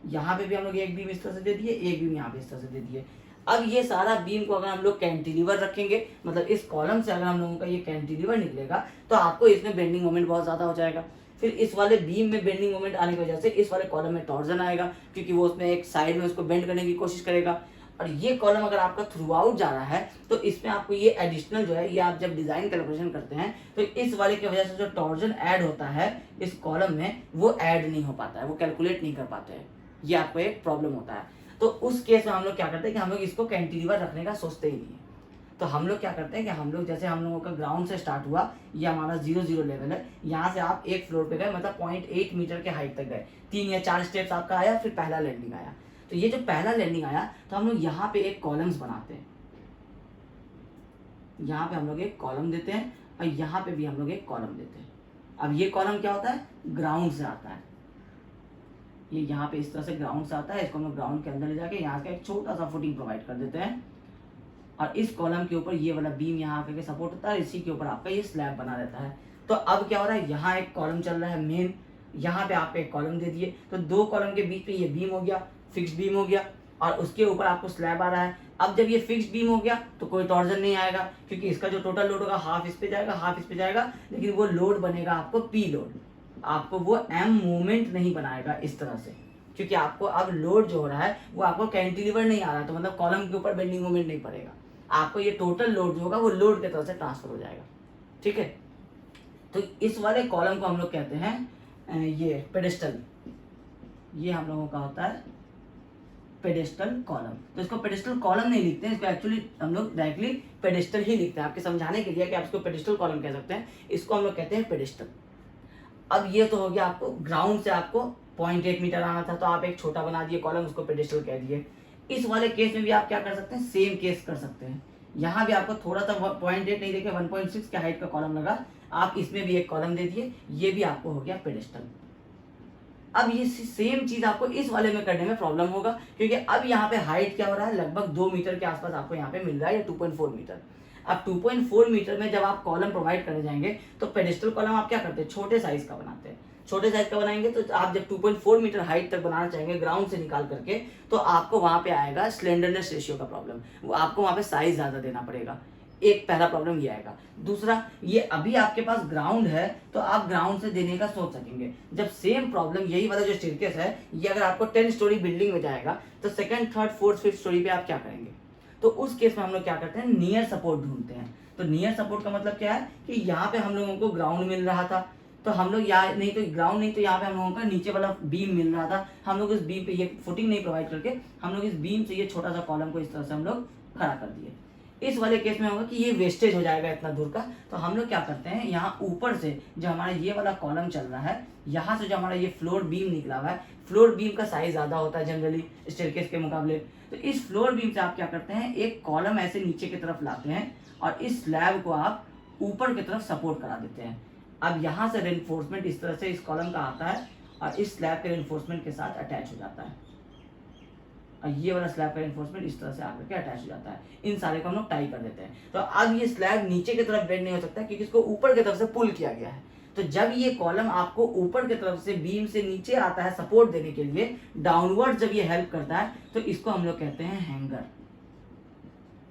यहाँ पे भी हम लोग एक बीम इस तरह से दे दिए, एक बीम यहाँ पे इस तरह से दे दिए। अब ये सारा बीम को अगर हम लोग कैंटिलीवर रखेंगे, मतलब इस कॉलम से अगर हम लोगों का ये कैंटिलीवर निकलेगा तो आपको इसमें बेंडिंग मोमेंट बहुत ज़्यादा हो जाएगा। फिर इस वाले बीम में बेंडिंग मोमेंट आने की वजह से इस वाले कॉलम में टॉर्जन आएगा, क्योंकि वो उसमें एक साइड में उसको बेंड करने की कोशिश करेगा। और ये कॉलम अगर आपका थ्रू आउट जा रहा है तो इसमें आपको ये एडिशनल जो है, ये आप जब डिजाइन कैलकुलेशन करते हैं तो इस वाले की वजह से जो टॉर्जन ऐड होता है इस कॉलम में, वो ऐड नहीं हो पाता है, वो कैलकुलेट नहीं कर पाते हैं। ये आपको एक प्रॉब्लम होता है। तो उस केस में हम लोग क्या करते हैं कि हम लोग इसको कैंटिलीवर रखने का सोचते ही नहीं है। तो हम लोग क्या करते हैं कि हम लोग जैसे हम लोगों का ग्राउंड से स्टार्ट हुआ, ये हमारा 0-0 लेवल है, यहाँ से आप एक फ्लोर पे गए, मतलब 0.8 मीटर के हाइट तक गए, 3 या 4 स्टेप्स आपका आया, फिर पहला लैंडिंग आया। तो ये जो पहला लैंडिंग आया तो हम लोग यहाँ पे एक कॉलम्स बनाते हैं, यहाँ पे हम लोग एक कॉलम देते हैं और यहाँ पे भी हम लोग एक कॉलम देते हैं। अब ये कॉलम क्या होता है, ग्राउंड से आता है, ये यहाँ पे इस तरह से ग्राउंड से आता है, इसको हम लोग ग्राउंड के अंदर ले जाके यहाँ का एक छोटा सा फुटिंग प्रोवाइड कर देते हैं और इस कॉलम के ऊपर ये वाला बीम यहाँ आकर के सपोर्ट होता है, इसी के ऊपर आपका ये स्लैब बना रहता है। तो अब क्या हो रहा है, यहाँ एक कॉलम चल रहा है मेन, यहाँ पे आप एक कॉलम दे दिए, तो दो कॉलम के बीच पे ये बीम हो गया, फिक्स बीम हो गया और उसके ऊपर आपको स्लैब आ रहा है। अब जब ये फिक्स बीम हो गया तो कोई टॉर्जन नहीं आएगा, क्योंकि इसका जो टोटल लोड होगा हाफ इस पे जाएगा, हाफ इस पे जाएगा, लेकिन वो लोड बनेगा आपको पी लोड, आपको वो एम मूवमेंट नहीं बनाएगा इस तरह से, क्योंकि आपको अब लोड जो हो रहा है वो आपको कैंटिलीवर नहीं आ रहा, तो मतलब कॉलम के ऊपर बेंडिंग मूवमेंट नहीं पड़ेगा, आपको ये टोटल लोड जो होगा वो लोड के तरफ से ट्रांसफर हो जाएगा। ठीक है, तो इस वाले कॉलम को हम लोग कहते हैं ये पेडेस्टल, ये हम लोगों का होता है पेडेस्टल कॉलम। तो इसको पेडेस्टल कॉलम नहीं लिखते हैं, इसको एक्चुअली हम लोग डायरेक्टली पेडेस्टल ही लिखते हैं, आपके समझाने के लिए कि आप इसको पेडेस्टल कॉलम कह सकते हैं, इसको हम लोग कहते हैं पेडेस्टल। अब ये तो हो गया आपको ग्राउंड से आपको 0.8 मीटर आना था, तो आप एक छोटा बना दिए कॉलम, उसको पेडेस्टल कह दिए। इस वाले केस में भी आप क्या कर सकते हैं, सेम केस कर सकते हैं, यहाँ भी आपको थोड़ा सा 0.8 नहीं देके 1.6 के हाइट का कॉलम लगा, आप इसमें भी एक कॉलम दे दिए, ये भी आपको हो गया पेडेस्टल। अब ये सेम चीज आपको इस वाले में करने में प्रॉब्लम होगा, क्योंकि अब यहाँ पे हाइट क्या हो रहा है, लगभग 2 मीटर के आसपास आपको यहाँ पे मिल रहा है, या 2.4 मीटर। अब 2.4 मीटर में जब आप कॉलम प्रोवाइड करने जाएंगे तो पेडेस्टल कॉलम आप क्या करते हैं, छोटे साइज का बनाते हैं। छोटे साइज का बनाएंगे तो आप जब 2.4 मीटर हाइट तक बनाना चाहेंगे ग्राउंड से निकाल करके, तो आपको वहां पे आएगा स्लेंडरनेस रेशियो का प्रॉब्लम, वो आपको वहां पे साइज ज्यादा देना पड़ेगा। एक पहला प्रॉब्लम ये आएगा। दूसरा, ये अभी आपके पास ग्राउंड है तो आप ग्राउंड से देने का सोच सकेंगे। जब सेम प्रॉब्लम यही वाला जो स्टेयरकेस है, ये अगर आपको 10 स्टोरी बिल्डिंग में जाएगा तो second, third, fourth, fifth story पे आप क्या करेंगे, तो उस केस में हम लोग क्या करते हैं, नियर सपोर्ट ढूंढते हैं। तो नियर सपोर्ट का मतलब क्या है कि यहाँ पे हम लोगों को ग्राउंड मिल रहा था, तो हम लोग यहाँ नहीं, तो ग्राउंड नहीं, तो यहाँ पे हम लोगों का नीचे वाला बीम मिल रहा था, हम लोग इस बीम पे ये फुटिंग नहीं प्रोवाइड करके हम लोग इस बीम से ये छोटा सा कॉलम को इस तरह से हम लोग खड़ा कर दिए। इस वाले केस में होगा कि ये वेस्टेज हो जाएगा इतना दूर का, तो हम लोग क्या करते हैं, यहाँ ऊपर से जो हमारा ये वाला कॉलम चल रहा है, यहाँ से जो हमारा ये फ्लोर बीम निकला हुआ है, फ्लोर बीम का साइज ज्यादा होता है जनरली स्टेयरकेस के मुकाबले, तो इस फ्लोर बीम से आप क्या करते हैं, एक कॉलम ऐसे नीचे की तरफ लाते हैं और इस स्लैब को आप ऊपर की तरफ सपोर्ट करा देते हैं। अब यहाँ से रेनफोर्समेंट इस तरह से इस कॉलम का आता है और इस स्लैब के रेनफोर्समेंट के साथ अटैच हो जाता है, और ये वाला स्लैब का रेनफोर्समेंट इस तरह से आकर के अटैच हो जाता है। इन सारे को हम लोग टाई कर देते हैं। तो अब ये स्लैब नीचे की तरफ बेंड नहीं हो सकता, क्योंकि इसको ऊपर की तरफ से पुल किया गया है। तो जब ये कॉलम आपको ऊपर की तरफ से बीम से नीचे आता है सपोर्ट देने के लिए, डाउनवर्ड जब ये हेल्प करता है, तो इसको हम लोग कहते हैं हैंगर।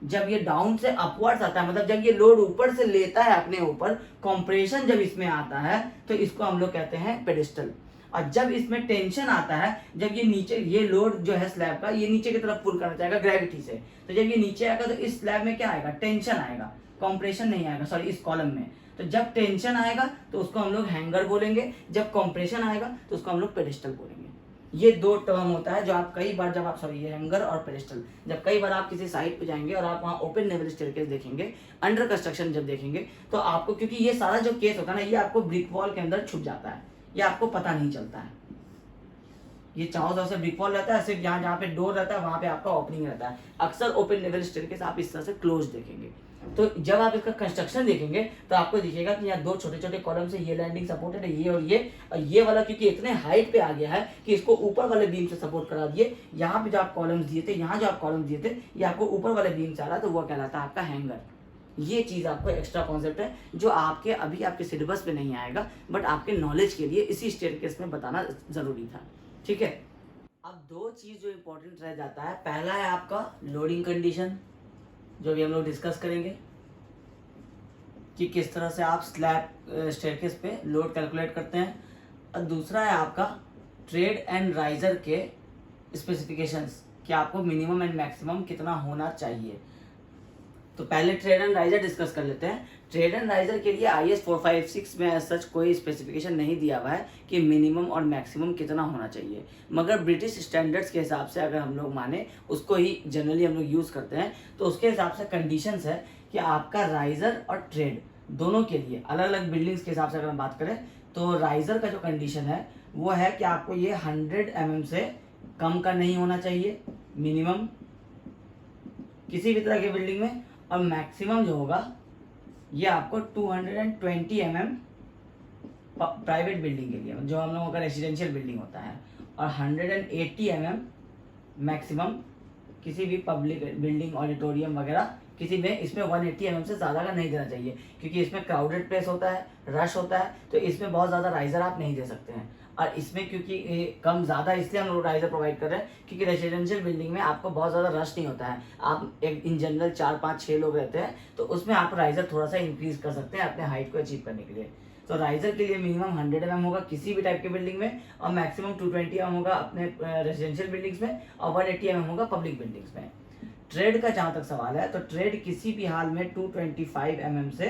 जब ये डाउन से अपवर्ड्स आता है, मतलब जब ये लोड ऊपर से लेता है अपने ऊपर, कंप्रेशन जब इसमें आता है, तो इसको हम लोग कहते हैं पेडेस्टल। और जब इसमें टेंशन आता है, जब ये नीचे, ये लोड जो है स्लैब का, ये नीचे की तरफ पुल करना चाहेगा ग्रेविटी से, तो जब ये नीचे आएगा तो इस स्लैब में क्या आएगा, टेंशन आएगा, कंप्रेशन नहीं आएगा, सॉरी इस कॉलम में। तो जब टेंशन आएगा तो उसको हम लोग हैंगर बोलेंगे, जब कंप्रेशन आएगा तो उसको हम लोग पेडेस्टल बोलेंगे। ये दो टर्म होता है जो आप कई बार जब आप, सॉरी ये हैंगर और पेडेस्टल, जब कई बार आप किसी साइट पे जाएंगे और आप वहाँ ओपन लेवल स्टेयरकेस देखेंगे, अंडर कंस्ट्रक्शन जब देखेंगे, तो आपको, क्योंकि ये सारा जो केस होता है ना, ये आपको ब्रिक वॉल के अंदर छुप जाता है, ये आपको पता नहीं चलता है। ये चारों तरफ से ब्रिक वॉल रहता है, सिर्फ यहाँ जहाँ पे डोर रहता है वहाँ पे आपका ओपनिंग रहता है। अक्सर ओपन लेवल स्टेयरकेस आप इस तरह से क्लोज देखेंगे। तो जब आप इसका कंस्ट्रक्शन देखेंगे तो आपको दिखेगा कि यहाँ दो छोटे छोटे कॉलम से ये लैंडिंग सपोर्टेड है, ये और ये वाला क्योंकि इतने हाइट पे आ गया है कि इसको ऊपर वाले बीम से सपोर्ट करा दिए। यहाँ पे जो आप कॉलम्स दिए थे, यहाँ जो आप कॉलम दिए थे, ये आपको ऊपर वाले बीम से आ रहा है, तो वो कहलाता है आपका हैंगर। ये चीज आपको एक्स्ट्रा कॉन्सेप्ट है जो आपके अभी आपके सिलेबस में नहीं आएगा, बट आपके नॉलेज के लिए इसी स्टेयरकेस में बताना जरूरी था। ठीक है, अब दो चीज जो इंपॉर्टेंट रह जाता है, पहला है आपका लोडिंग कंडीशन, जो भी हम लोग डिस्कस करेंगे कि किस तरह से आप स्लैब स्टेयरकेस पे लोड कैलकुलेट करते हैं। और दूसरा है आपका ट्रेड एंड राइजर के स्पेसिफिकेशंस, कि आपको मिनिमम एंड मैक्सिमम कितना होना चाहिए। तो पहले ट्रेड एंड राइजर डिस्कस कर लेते हैं। ट्रेड एंड राइजर के लिए IS 456 में सच कोई स्पेसिफिकेशन नहीं दिया हुआ है कि मिनिमम और मैक्सिमम कितना होना चाहिए, मगर ब्रिटिश स्टैंडर्ड्स के हिसाब से अगर हम लोग माने, उसको ही जनरली हम लोग यूज़ करते हैं, तो उसके हिसाब से कंडीशंस है कि आपका राइजर और ट्रेड दोनों के लिए अलग अलग बिल्डिंग्स के हिसाब से अगर हम बात करें, तो राइजर का जो कंडीशन है वो है कि आपको ये 100 mm से कम का नहीं होना चाहिए मिनिमम किसी भी तरह की बिल्डिंग में, और मैक्सिमम जो होगा ये आपको 220 mm प्राइवेट बिल्डिंग के लिए, जो हम लोगों का रेसिडेंशियल बिल्डिंग होता है, और 180 mm मैक्सिमम किसी भी पब्लिक बिल्डिंग, ऑडिटोरियम वगैरह किसी में, इसमें 180 mm से ज़्यादा का नहीं देना चाहिए, क्योंकि इसमें क्राउडेड प्लेस होता है, रश होता है, तो इसमें बहुत ज़्यादा राइज़र आप नहीं दे सकते हैं। और इसमें क्योंकि कम ज़्यादा इसलिए हम लोग राइज़र प्रोवाइड कर रहे हैं क्योंकि रेसिडेंशियल बिल्डिंग में आपको बहुत ज़्यादा रश नहीं होता है। आप एक इन जनरल 4, 5, 6 लोग रहते हैं, तो उसमें आप राइज़र थोड़ा सा इंक्रीज़ कर सकते हैं अपने हाइट को अचीव करने के लिए। तो राइज़र के लिए मिनिमम 100 mm होगा किसी भी टाइप के बिल्डिंग में, और मैक्सिमम 220 mm होगा अपने रेसिडेंशियल बिल्डिंग्स में, और 180 mm होगा पब्लिक बिल्डिंग्स में। ट्रेड का जहाँ तक सवाल है, तो ट्रेड किसी भी हाल में 225 mm से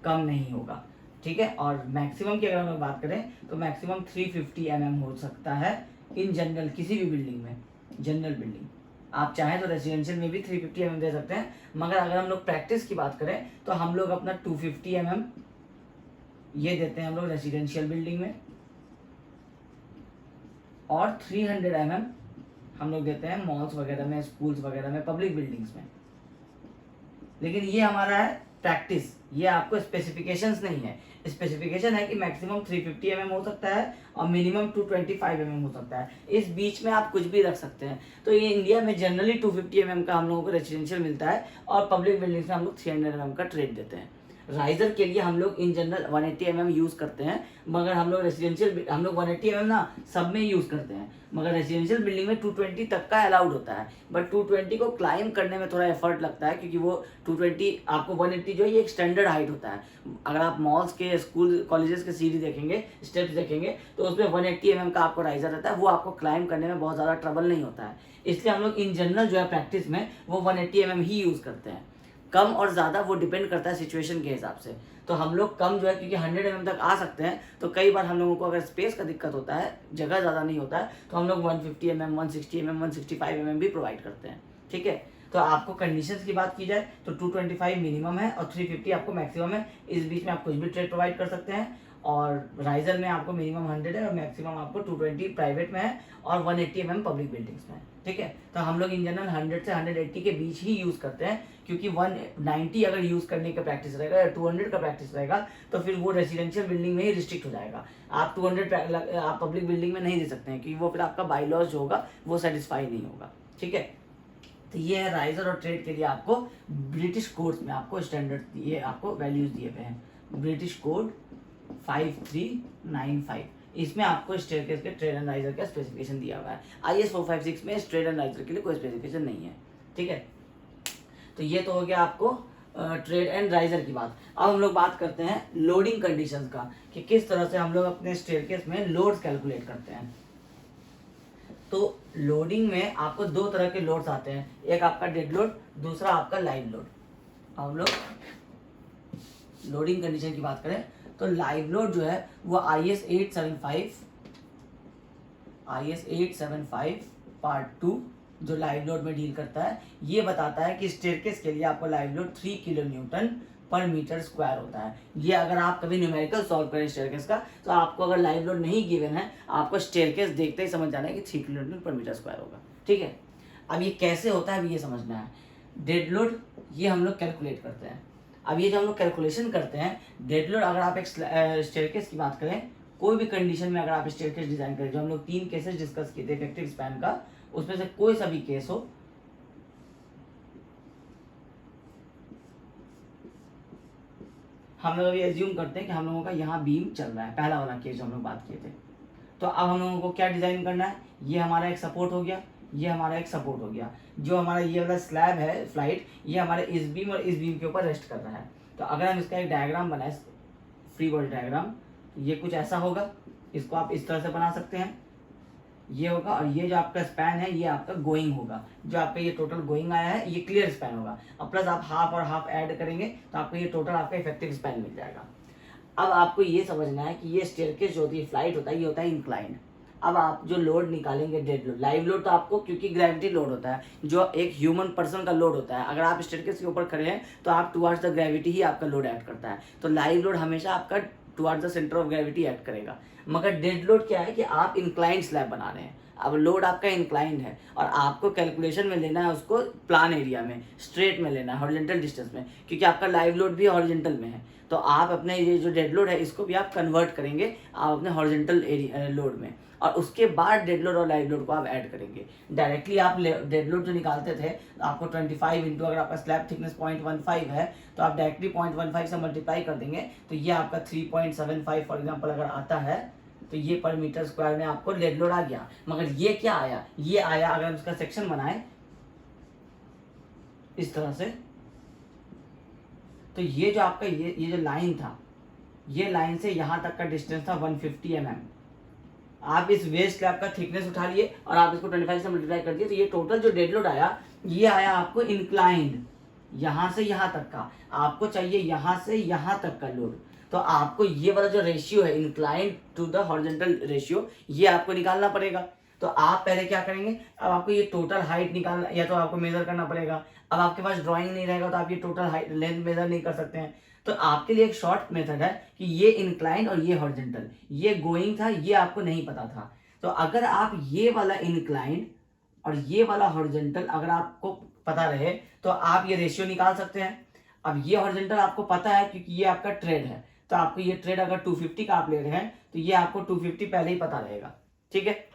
कम नहीं होगा, ठीक है। और मैक्सिमम की अगर हम लोग बात करें तो मैक्सिमम 350 mm हो सकता है इन जनरल किसी भी बिल्डिंग में, जनरल बिल्डिंग। आप चाहें तो रेसिडेंशियल में भी 350 mm दे सकते हैं, मगर अगर हम लोग प्रैक्टिस की बात करें तो हम लोग अपना 250 mm ये देते हैं हम लोग रेसिडेंशियल बिल्डिंग में, और 300 mm हम लोग देते हैं मॉल्स वगैरह में, स्कूल्स वगैरह में, पब्लिक बिल्डिंग्स में। लेकिन ये हमारा है प्रैक्टिस, ये आपको स्पेसिफिकेशंस नहीं है। स्पेसिफिकेशन है कि मैक्सिमम 350 mm हो सकता है और मिनिमम 225 mm हो सकता है, इस बीच में आप कुछ भी रख सकते हैं। तो ये इंडिया में जनरली 250 mm का हम लोगों को रेसिडेंशियल मिलता है, और पब्लिक बिल्डिंग्स में हम लोग 300 mm का ट्रेड देते हैं। राइजर के लिए हम लोग इन जनरल 180 mm यूज़ करते हैं, मगर हम लोग रेसिडेंशियल, हम लोग 180 mm ना सब में यूज़ करते हैं, मगर रेसिडेंशियल बिल्डिंग में 220 तक का अलाउड होता है। बट 220 को क्लाइम करने में थोड़ा एफर्ट लगता है, क्योंकि वो 220 आपको 180 जो है ये एक स्टैंडर्ड हाइट होता है। अगर आप मॉल्स के, स्कूल, कॉलेजेस के सीढ़ी देखेंगे, स्टेप्स देखेंगे, तो उसमें 180 mm का आपको राइजर रहता है, वो आपको क्लाइम करने में बहुत ज़्यादा ट्रबल नहीं होता है। इसलिए हम लोग इन जनरल जो है प्रैक्टिस में वो 180 mm ही यूज़ करते हैं। कम और ज़्यादा वो डिपेंड करता है सिचुएशन के हिसाब से। तो हम लोग कम जो है, क्योंकि 100 mm तक आ सकते हैं, तो कई बार हम लोगों को अगर स्पेस का दिक्कत होता है, जगह ज़्यादा नहीं होता है, तो हम लोग 150 mm, 160 mm, 165 mm भी प्रोवाइड करते हैं, ठीक है। तो आपको कंडीशंस की बात की जाए तो 225 मिनिमम है और 350 आपको मैक्सिमम है। इस बीच में आप कुछ भी ट्रेड प्रोवाइड कर सकते हैं। और राइजर में आपको मिनिमम 100 है और मैक्सिमम आपको 220 प्राइवेट में है और 180 mm पब्लिक बिल्डिंग्स में, ठीक है। तो हम लोग इन जनरल 100 से 180 के बीच ही यूज़ करते हैं, क्योंकि 190 अगर यूज़ करने का प्रैक्टिस रहेगा या 200 का प्रैक्टिस रहेगा तो फिर वो रेसिडेंशियल बिल्डिंग में ही रिस्ट्रिक्ट हो जाएगा। आप 200 आप पब्लिक बिल्डिंग में नहीं दे सकते हैं, क्योंकि वो फिर आपका बाई लॉज जो होगा वो सेटिस्फाई नहीं होगा, ठीक है। तो ये है राइजर और ट्रेड के लिए आपको ब्रिटिश कोड्स में आपको स्टैंडर्ड, ये आपको वैल्यूज दिए हुए हैं। ब्रिटिश कोड 5395, इसमें आपको स्टेयरकेस के ट्रेड एंड राइजर का स्पेसिफिकेशन दिया हुआ है। IS 456 में ट्रेड एंड राइजर के लिए कोई स्पेसिफिकेशन नहीं है, ठीक है। तो ये तो हो गया आपको ट्रेड एंड राइजर की बात। अब हम लोग बात करते हैं लोडिंग कंडीशंस का, कि किस तरह से हम लोग अपने स्टेयरकेस में लोड्स कैलकुलेट करते हैं। तो लोडिंग में आपको दो तरह के लोड्स आते हैं, एक आपका डेड लोड, दूसरा आपका लाइव लोड। हम लोग लोडिंग कंडीशन की बात करें तो लाइव लोड जो है वो IS 875 पार्ट 2 जो लाइव लोड में डील करता है, ये बताता है कि स्टेयरकेस के लिए आपको लाइव लोड 3 किलोन्यूटन पर मीटर स्क्वायर होता है। ये अगर आप कभी न्यूमेरिकल सॉल्व करें स्टेयरकेस का, तो आपको अगर लाइव लोड नहीं गिवन है, आपको स्टेयरकेस देखते ही समझ जाना है कि 3 किलोन्यूटन पर मीटर स्क्वायर होगा, ठीक है। अब ये कैसे होता है अभी ये समझना है। डेड लोड ये हम लोग कैलकुलेट करते हैं। अब ये जो हम लोग कैलकुलेशन करते हैं डेड लोड, अगर आप एक स्टेयरकेस की बात करें, कोई भी कंडीशन में अगर आप स्टेयरकेस डिजाइन करें, जो हम लोग 3 केसेस डिस्कस किए थे इफेक्टिव स्पैन का, उसमें से कोई सा भी केस हो, हम लोग अभी एज्यूम करते हैं कि हम लोगों का यहाँ बीम चल रहा है, पहला वाला केस जो हम लोग बात किए थे। तो अब हम लोगों को क्या डिजाइन करना है, ये हमारा एक सपोर्ट हो गया, ये हमारा एक सपोर्ट हो गया, जो हमारा ये वाला स्लैब है फ्लाइट, ये हमारे इस बीम और इस बीम के ऊपर रेस्ट कर रहा है। तो अगर हम इसका एक डायग्राम बनाए, फ्री बॉडी डायग्राम, तो ये कुछ ऐसा होगा, इसको आप इस तरह से बना सकते हैं, ये होगा। और ये जो आपका स्पैन है ये आपका गोइंग होगा, जो आपका ये टोटल गोइंग आया है ये क्लियर स्पैन होगा। अब प्लस आप हाफ और हाफ ऐड करेंगे तो आपको ये टोटल आपका इफेक्टिव स्पैन मिल जाएगा। अब आपको ये समझना है कि ये स्टेयरकेस जो होती है, फ्लाइट होता है, ये होता है इंक्लाइंड। अब आप जो लोड निकालेंगे डेड लोड, लाइव लोड तो आपको, क्योंकि ग्रेविटी लोड होता है, जो एक ह्यूमन पर्सन का लोड होता है, अगर आप स्टेयरकेस के ऊपर खड़े हैं तो आप टुवर्ड्स द ग्रेविटी ही आपका लोड ऐड करता है। तो लाइव लोड हमेशा आपका towards the centre of gravity add करेगा। मगर डेड लोड क्या है कि आप इंक्लाइंड स्लैब बना रहे हैं, अब लोड आपका इंक्लाइंड है और आपको कैलकुलेशन में लेना है उसको प्लान एरिया में, स्ट्रेट में लेना है, हॉरिजॉन्टल डिस्टेंस में, क्योंकि आपका लाइव लोड भी हॉरिजॉन्टल में है। तो आप अपने ये जो डेड लोड है इसको भी आप कन्वर्ट करेंगे आप अपने हॉरिजॉन्टल एरिया लोड में, और उसके बाद डेड लोड और लाइव लोड को आप ऐड करेंगे। डायरेक्टली आप डेड लोड जो निकालते थे तो आपको 25 इंटू, अगर आपका स्लैब थिकनेस 0.15 है तो आप डायरेक्टली 0.15 से मल्टीप्लाई कर देंगे, तो ये आपका 3.75 फॉर एग्जाम्पल अगर आता है तो ये पर मीटर स्क्वायर में आपको डेड लोड आ गया। मगर ये क्या आया, ये आया अगर हम इसका सेक्शन बनाए इस तरह से, तो ये जो आपका ये जो लाइन था, ये लाइन से यहाँ तक का डिस्टेंस था 150 mm। आप इस वेस्ट स्लैब का थिकनेस उठा लिए और आप इसको 25 से मल्टीप्लाई कर दिए, तो ये टोटल जो डेड लोड आया ये आया आपको इंक्लाइंड, यहाँ से यहाँ तक का। आपको चाहिए यहाँ से यहाँ तक का लोड, तो आपको ये वाला जो रेशियो है inclined to the horizontal ratio, ये आपको निकालना पड़ेगा। तो आप पहले क्या करेंगे, अब आपको ये टोटल हाइट निकालना, या तो आपको मेजर करना पड़ेगा। अब आपके पास ड्राइंग नहीं रहेगा तो आप ये टोटल हाइट लेंथ मेजर नहीं कर सकते हैं। तो आपके लिए एक शॉर्ट मेथड है कि ये इंक्लाइंड और ये हॉरिजॉन्टल, ये गोइंग था, ये आपको नहीं पता था। तो अगर आप ये वाला इंक्लाइंड और ये वाला हॉरिजॉन्टल अगर आपको पता रहे तो आप ये रेशियो निकाल सकते हैं। अब ये हॉरिजॉन्टल आपको पता है क्योंकि ये आपका ट्रेड है, तो आपको ये ट्रेड अगर 250 का आप ले रहे हैं तो ये आपको 250 पहले ही पता रहेगा, ठीक है।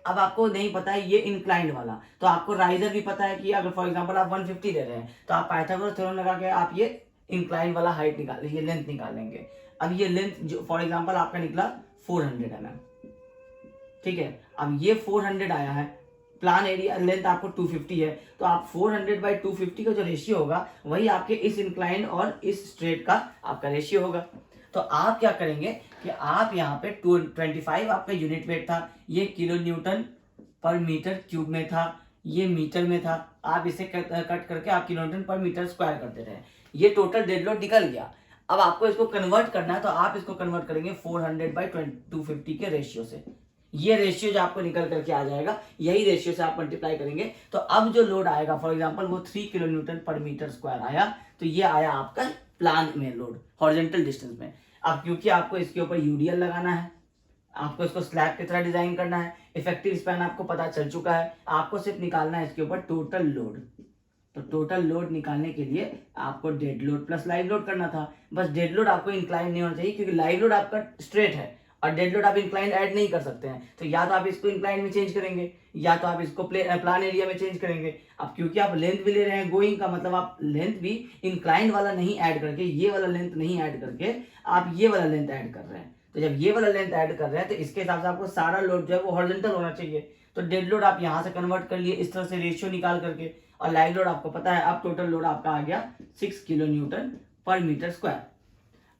अब आपको नहीं पता है ये इंक्लाइंड वाला, तो आपको राइजर भी पता है कि अगर फॉर एग्जांपल आप 150 ले रहे हैं तो आप पाइथागोरस थ्योरम लगा के आप ये इंक्लाइंड वाला हाइट निकाल, ये लेंथ निकाल लेंगे। अब ये लेंथ जो फॉर एग्जांपल आपका निकला 400 mm, ठीक है। अब ये 400 आया है, प्लान एरिया लेंथ आपको 250 है, तो आप 400/250 का जो रेशियो होगा वही आपके इस इंक्लाइंड और इस स्ट्रेट का आपका रेशियो होगा। तो आप क्या करेंगे कि आप यहाँ पे 25 आपका यूनिट वेट था, ये किलो न्यूटन पर मीटर क्यूब में था, ये मीटर में था, आप इसे कट करके आप किलो न्यूटन पर मीटर स्क्वायर करते रहे, ये टोटल डेड लोड निकल गया। अब आपको इसको कन्वर्ट करना है, तो आप इसको कन्वर्ट करेंगे 400/250 के रेशियो से। ये रेशियो जो आपको निकल करके आ जाएगा, यही रेशियो से आप मल्टीप्लाई करेंगे, तो अब जो लोड आएगा फॉर एग्जांपल वो 3 किलो न्यूटन पर मीटर स्क्वायर आया, तो ये आया आपका प्लान में लोड हॉरिजॉन्टल डिस्टेंस में। अब क्योंकि आपको इसके ऊपर यूडीएल लगाना है, आपको इसको स्लैब की तरह डिजाइन करना है, इफेक्टिव स्पैन आपको पता चल चुका है, आपको सिर्फ निकालना है इसके ऊपर टोटल लोड। तो टोटल लोड निकालने के लिए आपको dead load plus live load करना था। बस डेड लोड आपको इंक्लाइन नहीं होना चाहिए, क्योंकि लाइव लोड आपका स्ट्रेट है और डेड लोड आप इंक्लाइन ऐड नहीं कर सकते हैं। तो या तो आप इसको इंक्लाइन में चेंज करेंगे या तो आप इसको प्लान एरिया में चेंज करेंगे। अब क्योंकि आप लेंथ भी ले रहे हैं गोइंग का, मतलब आप लेंथ भी इंक्लाइन वाला नहीं ऐड करके, ये वाला लेंथ नहीं ऐड करके आप ये वाला लेंथ ऐड कर रहे हैं। तो जब ये वाला लेंथ ऐड कर रहे हैं तो इसके हिसाब से आपको सारा लोड जो है वो हॉरिजॉन्टल होना चाहिए। तो डेड लोड आप यहाँ से कन्वर्ट कर लिए इस तरह से रेशियो निकाल करके, और लाइव लोड आपको पता है। अब टोटल लोड आपका आ गया 6 किलो न्यूटन पर मीटर स्क्वायर।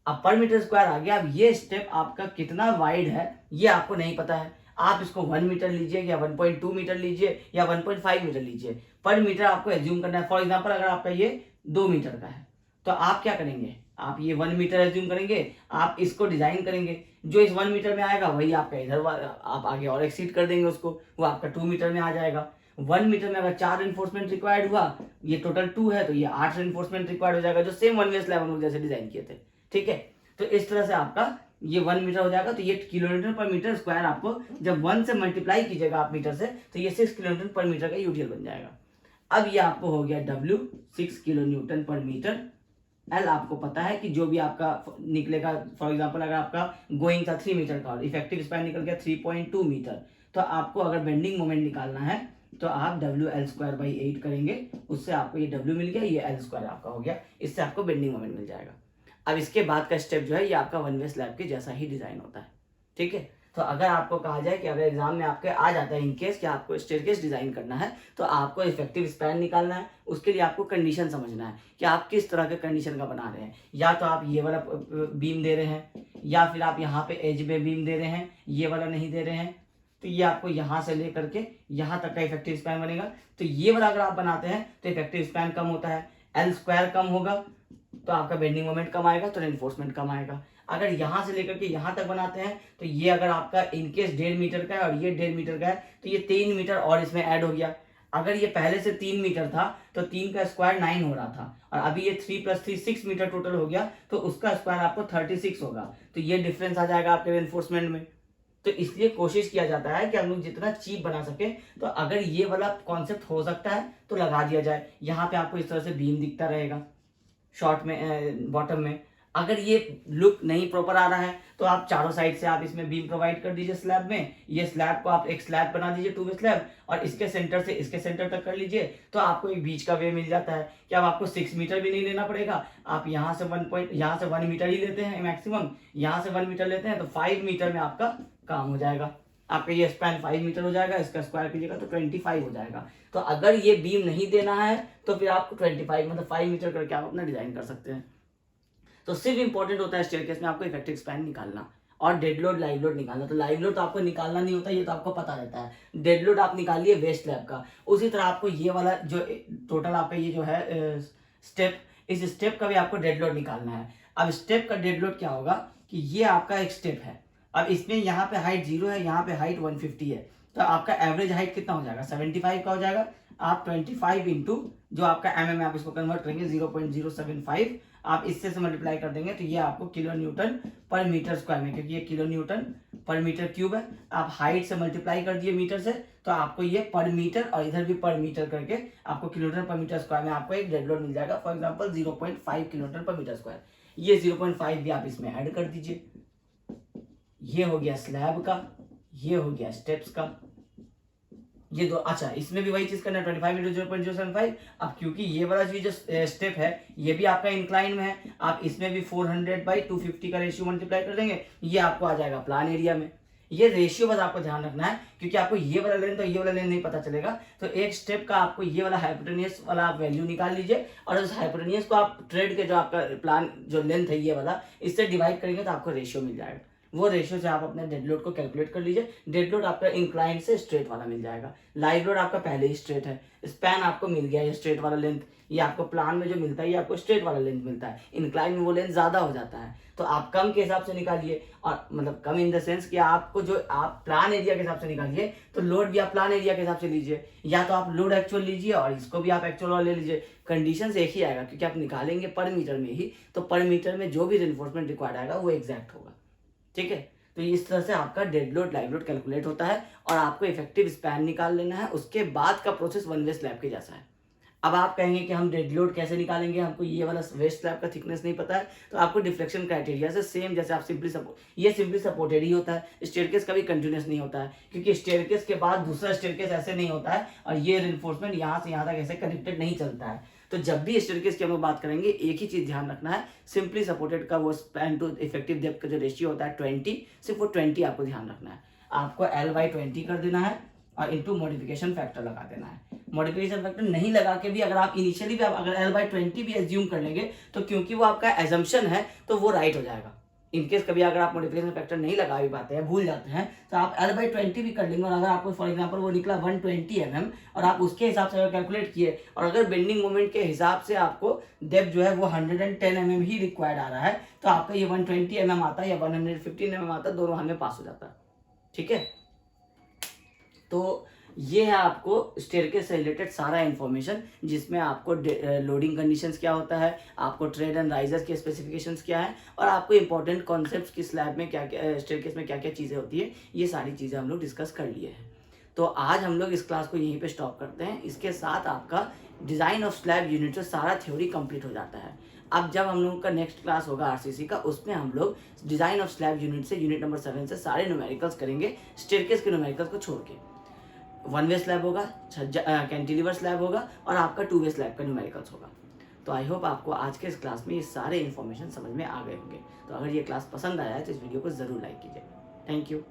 अब पर मीटर स्क्वायर आ गया। अब ये स्टेप आपका कितना वाइड है ये आपको नहीं पता है, आप इसको 1 मीटर लीजिए या 1.2 मीटर लीजिए या 1.5 मीटर लीजिए, पर मीटर आपको एज्यूम करना है। फॉर एग्जांपल अगर आपका ये 2 मीटर का है तो आप क्या करेंगे, आप ये 1 मीटर एज्यूम करेंगे, आप इसको डिजाइन करेंगे, जो इस 1 मीटर में आएगा वही आपका इधर आप आगे और एक्सीड कर देंगे उसको, वो आपका 2 मीटर में आ जाएगा। 1 मीटर में अगर 4 रेनफोर्समेंट रिक्वायर्ड हुआ, ये टोटल 2 है तो ये 8 रेनफोर्समेंट रिक्वायर्ड हो जाएगा, जो सेम 1 वे स्लैब हम लोग जैसे डिजाइन किए थे, ठीक है। तो इस तरह से आपका ये 1 मीटर हो जाएगा। तो ये किलो न्यूटन पर मीटर स्क्वायर आपको जब 1 से मल्टीप्लाई कीजिएगा आप मीटर से, तो ये 6 किलो न्यूटन पर मीटर का यूटीएल बन जाएगा। अब ये आपको हो गया W 6 किलो न्यूटन पर मीटर। एल आपको पता है कि जो भी आपका निकलेगा, फॉर एग्जांपल अगर आपका गोइंग था 3 मीटर का और इफेक्टिव स्पैन निकल गया 3.2 मीटर, तो आपको अगर बेंडिंग मोमेंट निकालना है तो आप WL²/8 करेंगे, उससे आपको ये W मिल गया, ये L² आपका हो गया, इससे आपको बेंडिंग मोमेंट मिल जाएगा। अब इसके बाद का स्टेप जो है ये आपका 1 वे स्लैब के जैसा ही डिजाइन होता है, ठीक है। तो अगर आपको कहा जाए कि अगर एग्जाम में आपके आ जाता है इनकेस कि आपको स्टेयरकेस डिजाइन करना है, तो आपको इफेक्टिव स्पैन निकालना है, उसके लिए आपको कंडीशन समझना है कि आप किस तरह के कंडीशन का बना रहे हैं। या तो आप ये वाला बीम दे रहे हैं, या फिर आप यहाँ पे एज में बीम दे रहे हैं, ये वाला नहीं दे रहे हैं, तो ये आपको यहाँ से लेकर के यहाँ तक का इफेक्टिव स्पैन बनेगा। तो ये वाला अगर आप बनाते हैं तो इफेक्टिव स्पैन कम होता है, L² कम होगा तो आपका बेंडिंग मोमेंट कम आएगा, तो रेनफोर्समेंट कम आएगा। अगर यहाँ से लेकर के यहाँ तक बनाते हैं तो ये अगर आपका इनकेस 1.5 मीटर का है और ये 1.5 मीटर का है, तो ये 3 मीटर और इसमें ऐड हो गया। अगर ये पहले से 3 मीटर था तो 3 का स्क्वायर 9 हो रहा था, और अभी ये 3 + 3 6 मीटर टोटल हो गया, तो उसका स्क्वायर आपको 36 होगा। तो ये डिफरेंस आ जाएगा आपके रेनफोर्समेंट में, तो इसलिए कोशिश किया जाता है कि हम लोग जितना चीप बना सके, तो अगर ये वाला कॉन्सेप्ट हो सकता है तो लगा दिया जाए। यहाँ पे आपको इस तरह से बीम दिखता रहेगा शॉर्ट में, बॉटम में। अगर ये लुक नहीं प्रॉपर आ रहा है तो आप चारों साइड से आप इसमें बीम प्रोवाइड कर दीजिए स्लैब में। ये स्लैब को आप एक स्लैब बना दीजिए, 2 वे स्लैब, और इसके सेंटर से इसके सेंटर तक कर लीजिए, तो आपको एक बीच का वे मिल जाता है कि अब आपको 6 मीटर भी नहीं लेना पड़ेगा। आप यहाँ से 1 मीटर ही लेते हैं मैक्सिमम, यहाँ से 1 मीटर लेते हैं, तो 5 मीटर में आपका काम हो जाएगा। आपका ये स्पैन 5 मीटर हो जाएगा, इसका स्क्वायर कीजिएगा तो 25 हो जाएगा। तो अगर ये बीम नहीं देना है तो फिर आपको 25 मतलब 5 मीटर करके आप अपना डिजाइन कर सकते हैं। तो सिर्फ इंपॉर्टेंट होता है स्टेयरकेस में आपको इफेक्टिव स्पैन निकालना और डेड लोड लाइव लोड निकालना। तो लाइव लोड तो आपको निकालना नहीं होता, ये तो आपको पता रहता है। डेड लोड आप निकालिए वेस्ट स्लैब का। उसी तरह आपको ये वाला जो टोटल आपका ये जो है स्टेप, इस स्टेप का भी आपको डेड लोड निकालना है। अब स्टेप का डेड लोड क्या होगा कि ये आपका एक स्टेप है, अब इसमें यहाँ पे हाइट 0 है, यहाँ पे हाइट 150 है, तो आपका एवरेज हाइट कितना हो जाएगा 75 का हो जाएगा। आप 25 इंटू जो आपका mm आप इसको कन्वर्ट करेंगे 0.075, आप इससे से मल्टीप्लाई कर देंगे तो ये आपको किलो न्यूटन पर मीटर स्क्वायर में, क्योंकि ये किलो न्यूटन पर मीटर क्यूब है, आप हाइट से मल्टीप्लाई कर दिए मीटर से, तो आपको ये पर मीटर और इधर भी पर मीटर करके आपको किलोमीटर पर मीटर स्क्वायर में आपको एक डेड लोड मिल जाएगा। फॉर एग्जाम्पल 0.5 किलोमीटर पर मीटर स्क्वायर, ये 0.5 भी आप इसमें ऐड कर दीजिए। ये हो गया स्लैब का, ये हो गया स्टेप्स का, ये दो। अच्छा, इसमें भी वही चीज करना है 25 इंटू 0.075। अब क्योंकि ये वाला जो स्टेप है ये भी आपका इंक्लाइन में है, आप इसमें भी 400/250 का रेशियो मल्टीप्लाई कर देंगे, ये आपको आ जाएगा प्लान एरिया में। ये रेशियो बस आपको ध्यान रखना है, क्योंकि आपको ये वाला लेंथ और ये वाला लेंथ नहीं पता चलेगा। तो एक स्टेप का आपको ये वाला हाइपोटेनियस वाला आप वैल्यू निकाल लीजिए, और उस हाइपोटेनियस को आप ट्रेड के जो आपका प्लान जो लेंथ है ये वाला, इससे डिवाइड करेंगे तो आपको रेशियो मिल जाएगा। वो रेशियो से आप अपने डेड लोड को कैलकुलेट कर लीजिए। डेड लोड आपका इंक्लाइन से स्ट्रेट वाला मिल जाएगा, लाइव लोड आपका पहले ही स्ट्रेट है, स्पैन आपको मिल गया ये स्ट्रेट वाला लेंथ, ये आपको प्लान में जो मिलता है ये आपको स्ट्रेट वाला लेंथ मिलता है, इंक्लाइन में वो लेंथ ज्यादा हो जाता है। तो आप कम के हिसाब से निकालिए, और मतलब कम इन द सेंस कि आपको जो आप प्लान एरिया के हिसाब से निकालिए, तो लोड भी आप प्लान एरिया के हिसाब से लीजिए, या तो आप लोड एक्चुअल लीजिए और इसको भी आप एक्चुअल वाला ले लीजिए। कंडीशन एक ही आएगा, क्योंकि आप निकालेंगे पर मीटर में ही, तो पर मीटर में जो भी रिइंफोर्समेंट रिक्वायर्ड आएगा वो एग्जैक्ट होगा। ठीक है, तो इस तरह से आपका dead load live load calculate होता है, और आपको इफेक्टिव स्पैन निकाल लेना है। उसके बाद का प्रोसेस 1 वे स्लैब के जैसा है। अब आप कहेंगे कि हम डेड लोड कैसे निकालेंगे, हमको ये वाला वेस्ट स्लैब का थिकनेस नहीं पता है, तो आपको डिफ्लेक्शन क्राइटेरिया से सेम जैसे आप ये सिंपली सपोर्टेड ही होता है, स्टेयरकेस कभी कंटिन्यूस नहीं होता है, क्योंकि स्टेयरकेस के बाद दूसरा स्टेयरकेस ऐसे नहीं होता है, और ये रिइंफोर्समेंट यहाँ से यहाँ तक ऐसे कनेक्टेड नहीं चलता है। तो जब भी स्टेयरकेस की हम लोग बात करेंगे, एक ही चीज ध्यान रखना है, सिंपली सपोर्टेड का वो स्पैन टू इफेक्टिव डेप्थ का जो रेशियो होता है 20, सिर्फ वो 20 आपको ध्यान रखना है। आपको L/20 कर देना है और इंटू मॉडिफिकेशन फैक्टर लगा देना है। मॉडिफिकेशन फैक्टर नहीं लगा के भी अगर आप इनिशियली भी अगर L/20 भी एज्यूम कर लेंगे, तो क्योंकि वो आपका एजम्पशन है तो वो राइट हो जाएगा। इनकेस कभी अगर आप मॉडिफिकेशन फैक्टर नहीं लगा भी पाते हैं, भूल जाते हैं, तो आप L/20 भी कर लेंगे, और अगर आपको फॉर एग्जांपल वो निकला 120 mm और आप उसके हिसाब से अगर कैलकुलेट किए, और अगर बेंडिंग मोमेंट के हिसाब से आपको डेप्थ जो है वो 110 mm ही रिक्वायर्ड आ रहा है, तो आपका ये 120 mm आता है या 115 mm आता है, दोनों हमें पास हो जाता है। ठीक है, तो ये है आपको स्टेयरकेस से रिलेटेड सारा इन्फॉर्मेशन, जिसमें आपको लोडिंग कंडीशंस क्या होता है, आपको ट्रेड एंड राइजर्स के स्पेसिफिकेशंस क्या है, और आपको इंपॉर्टेंट कॉन्सेप्ट्स की स्लैब में क्या क्या, स्टेयरकेस में क्या क्या चीज़ें होती है, ये सारी चीज़ें हम लोग डिस्कस कर लिए हैं। तो आज हम लोग इस क्लास को यहीं पे स्टॉप करते हैं। इसके साथ आपका डिज़ाइन ऑफ स्लैब यूनिट से सारा थ्योरी कंप्लीट हो जाता है। अब जब हम लोगों का नेक्स्ट क्लास होगा आरसीसी का, उसमें हम लोग डिज़ाइन ऑफ स्लैब यूनिट से यूनिट नंबर 7 से सारे न्यूमेरिकल्स करेंगे, स्टेयरकेस के न्यूमेरिकल्स को छोड़ के। 1 वे स्लैब होगा, कैंटिलीवर स्लैब होगा, और आपका 2 वे स्लैब का न्यूमेरिकल्स होगा। तो आई होप आपको आज के इस क्लास में ये सारे इन्फॉर्मेशन समझ में आ गए होंगे। तो अगर ये क्लास पसंद आया है तो इस वीडियो को ज़रूर लाइक कीजिए। Thank you.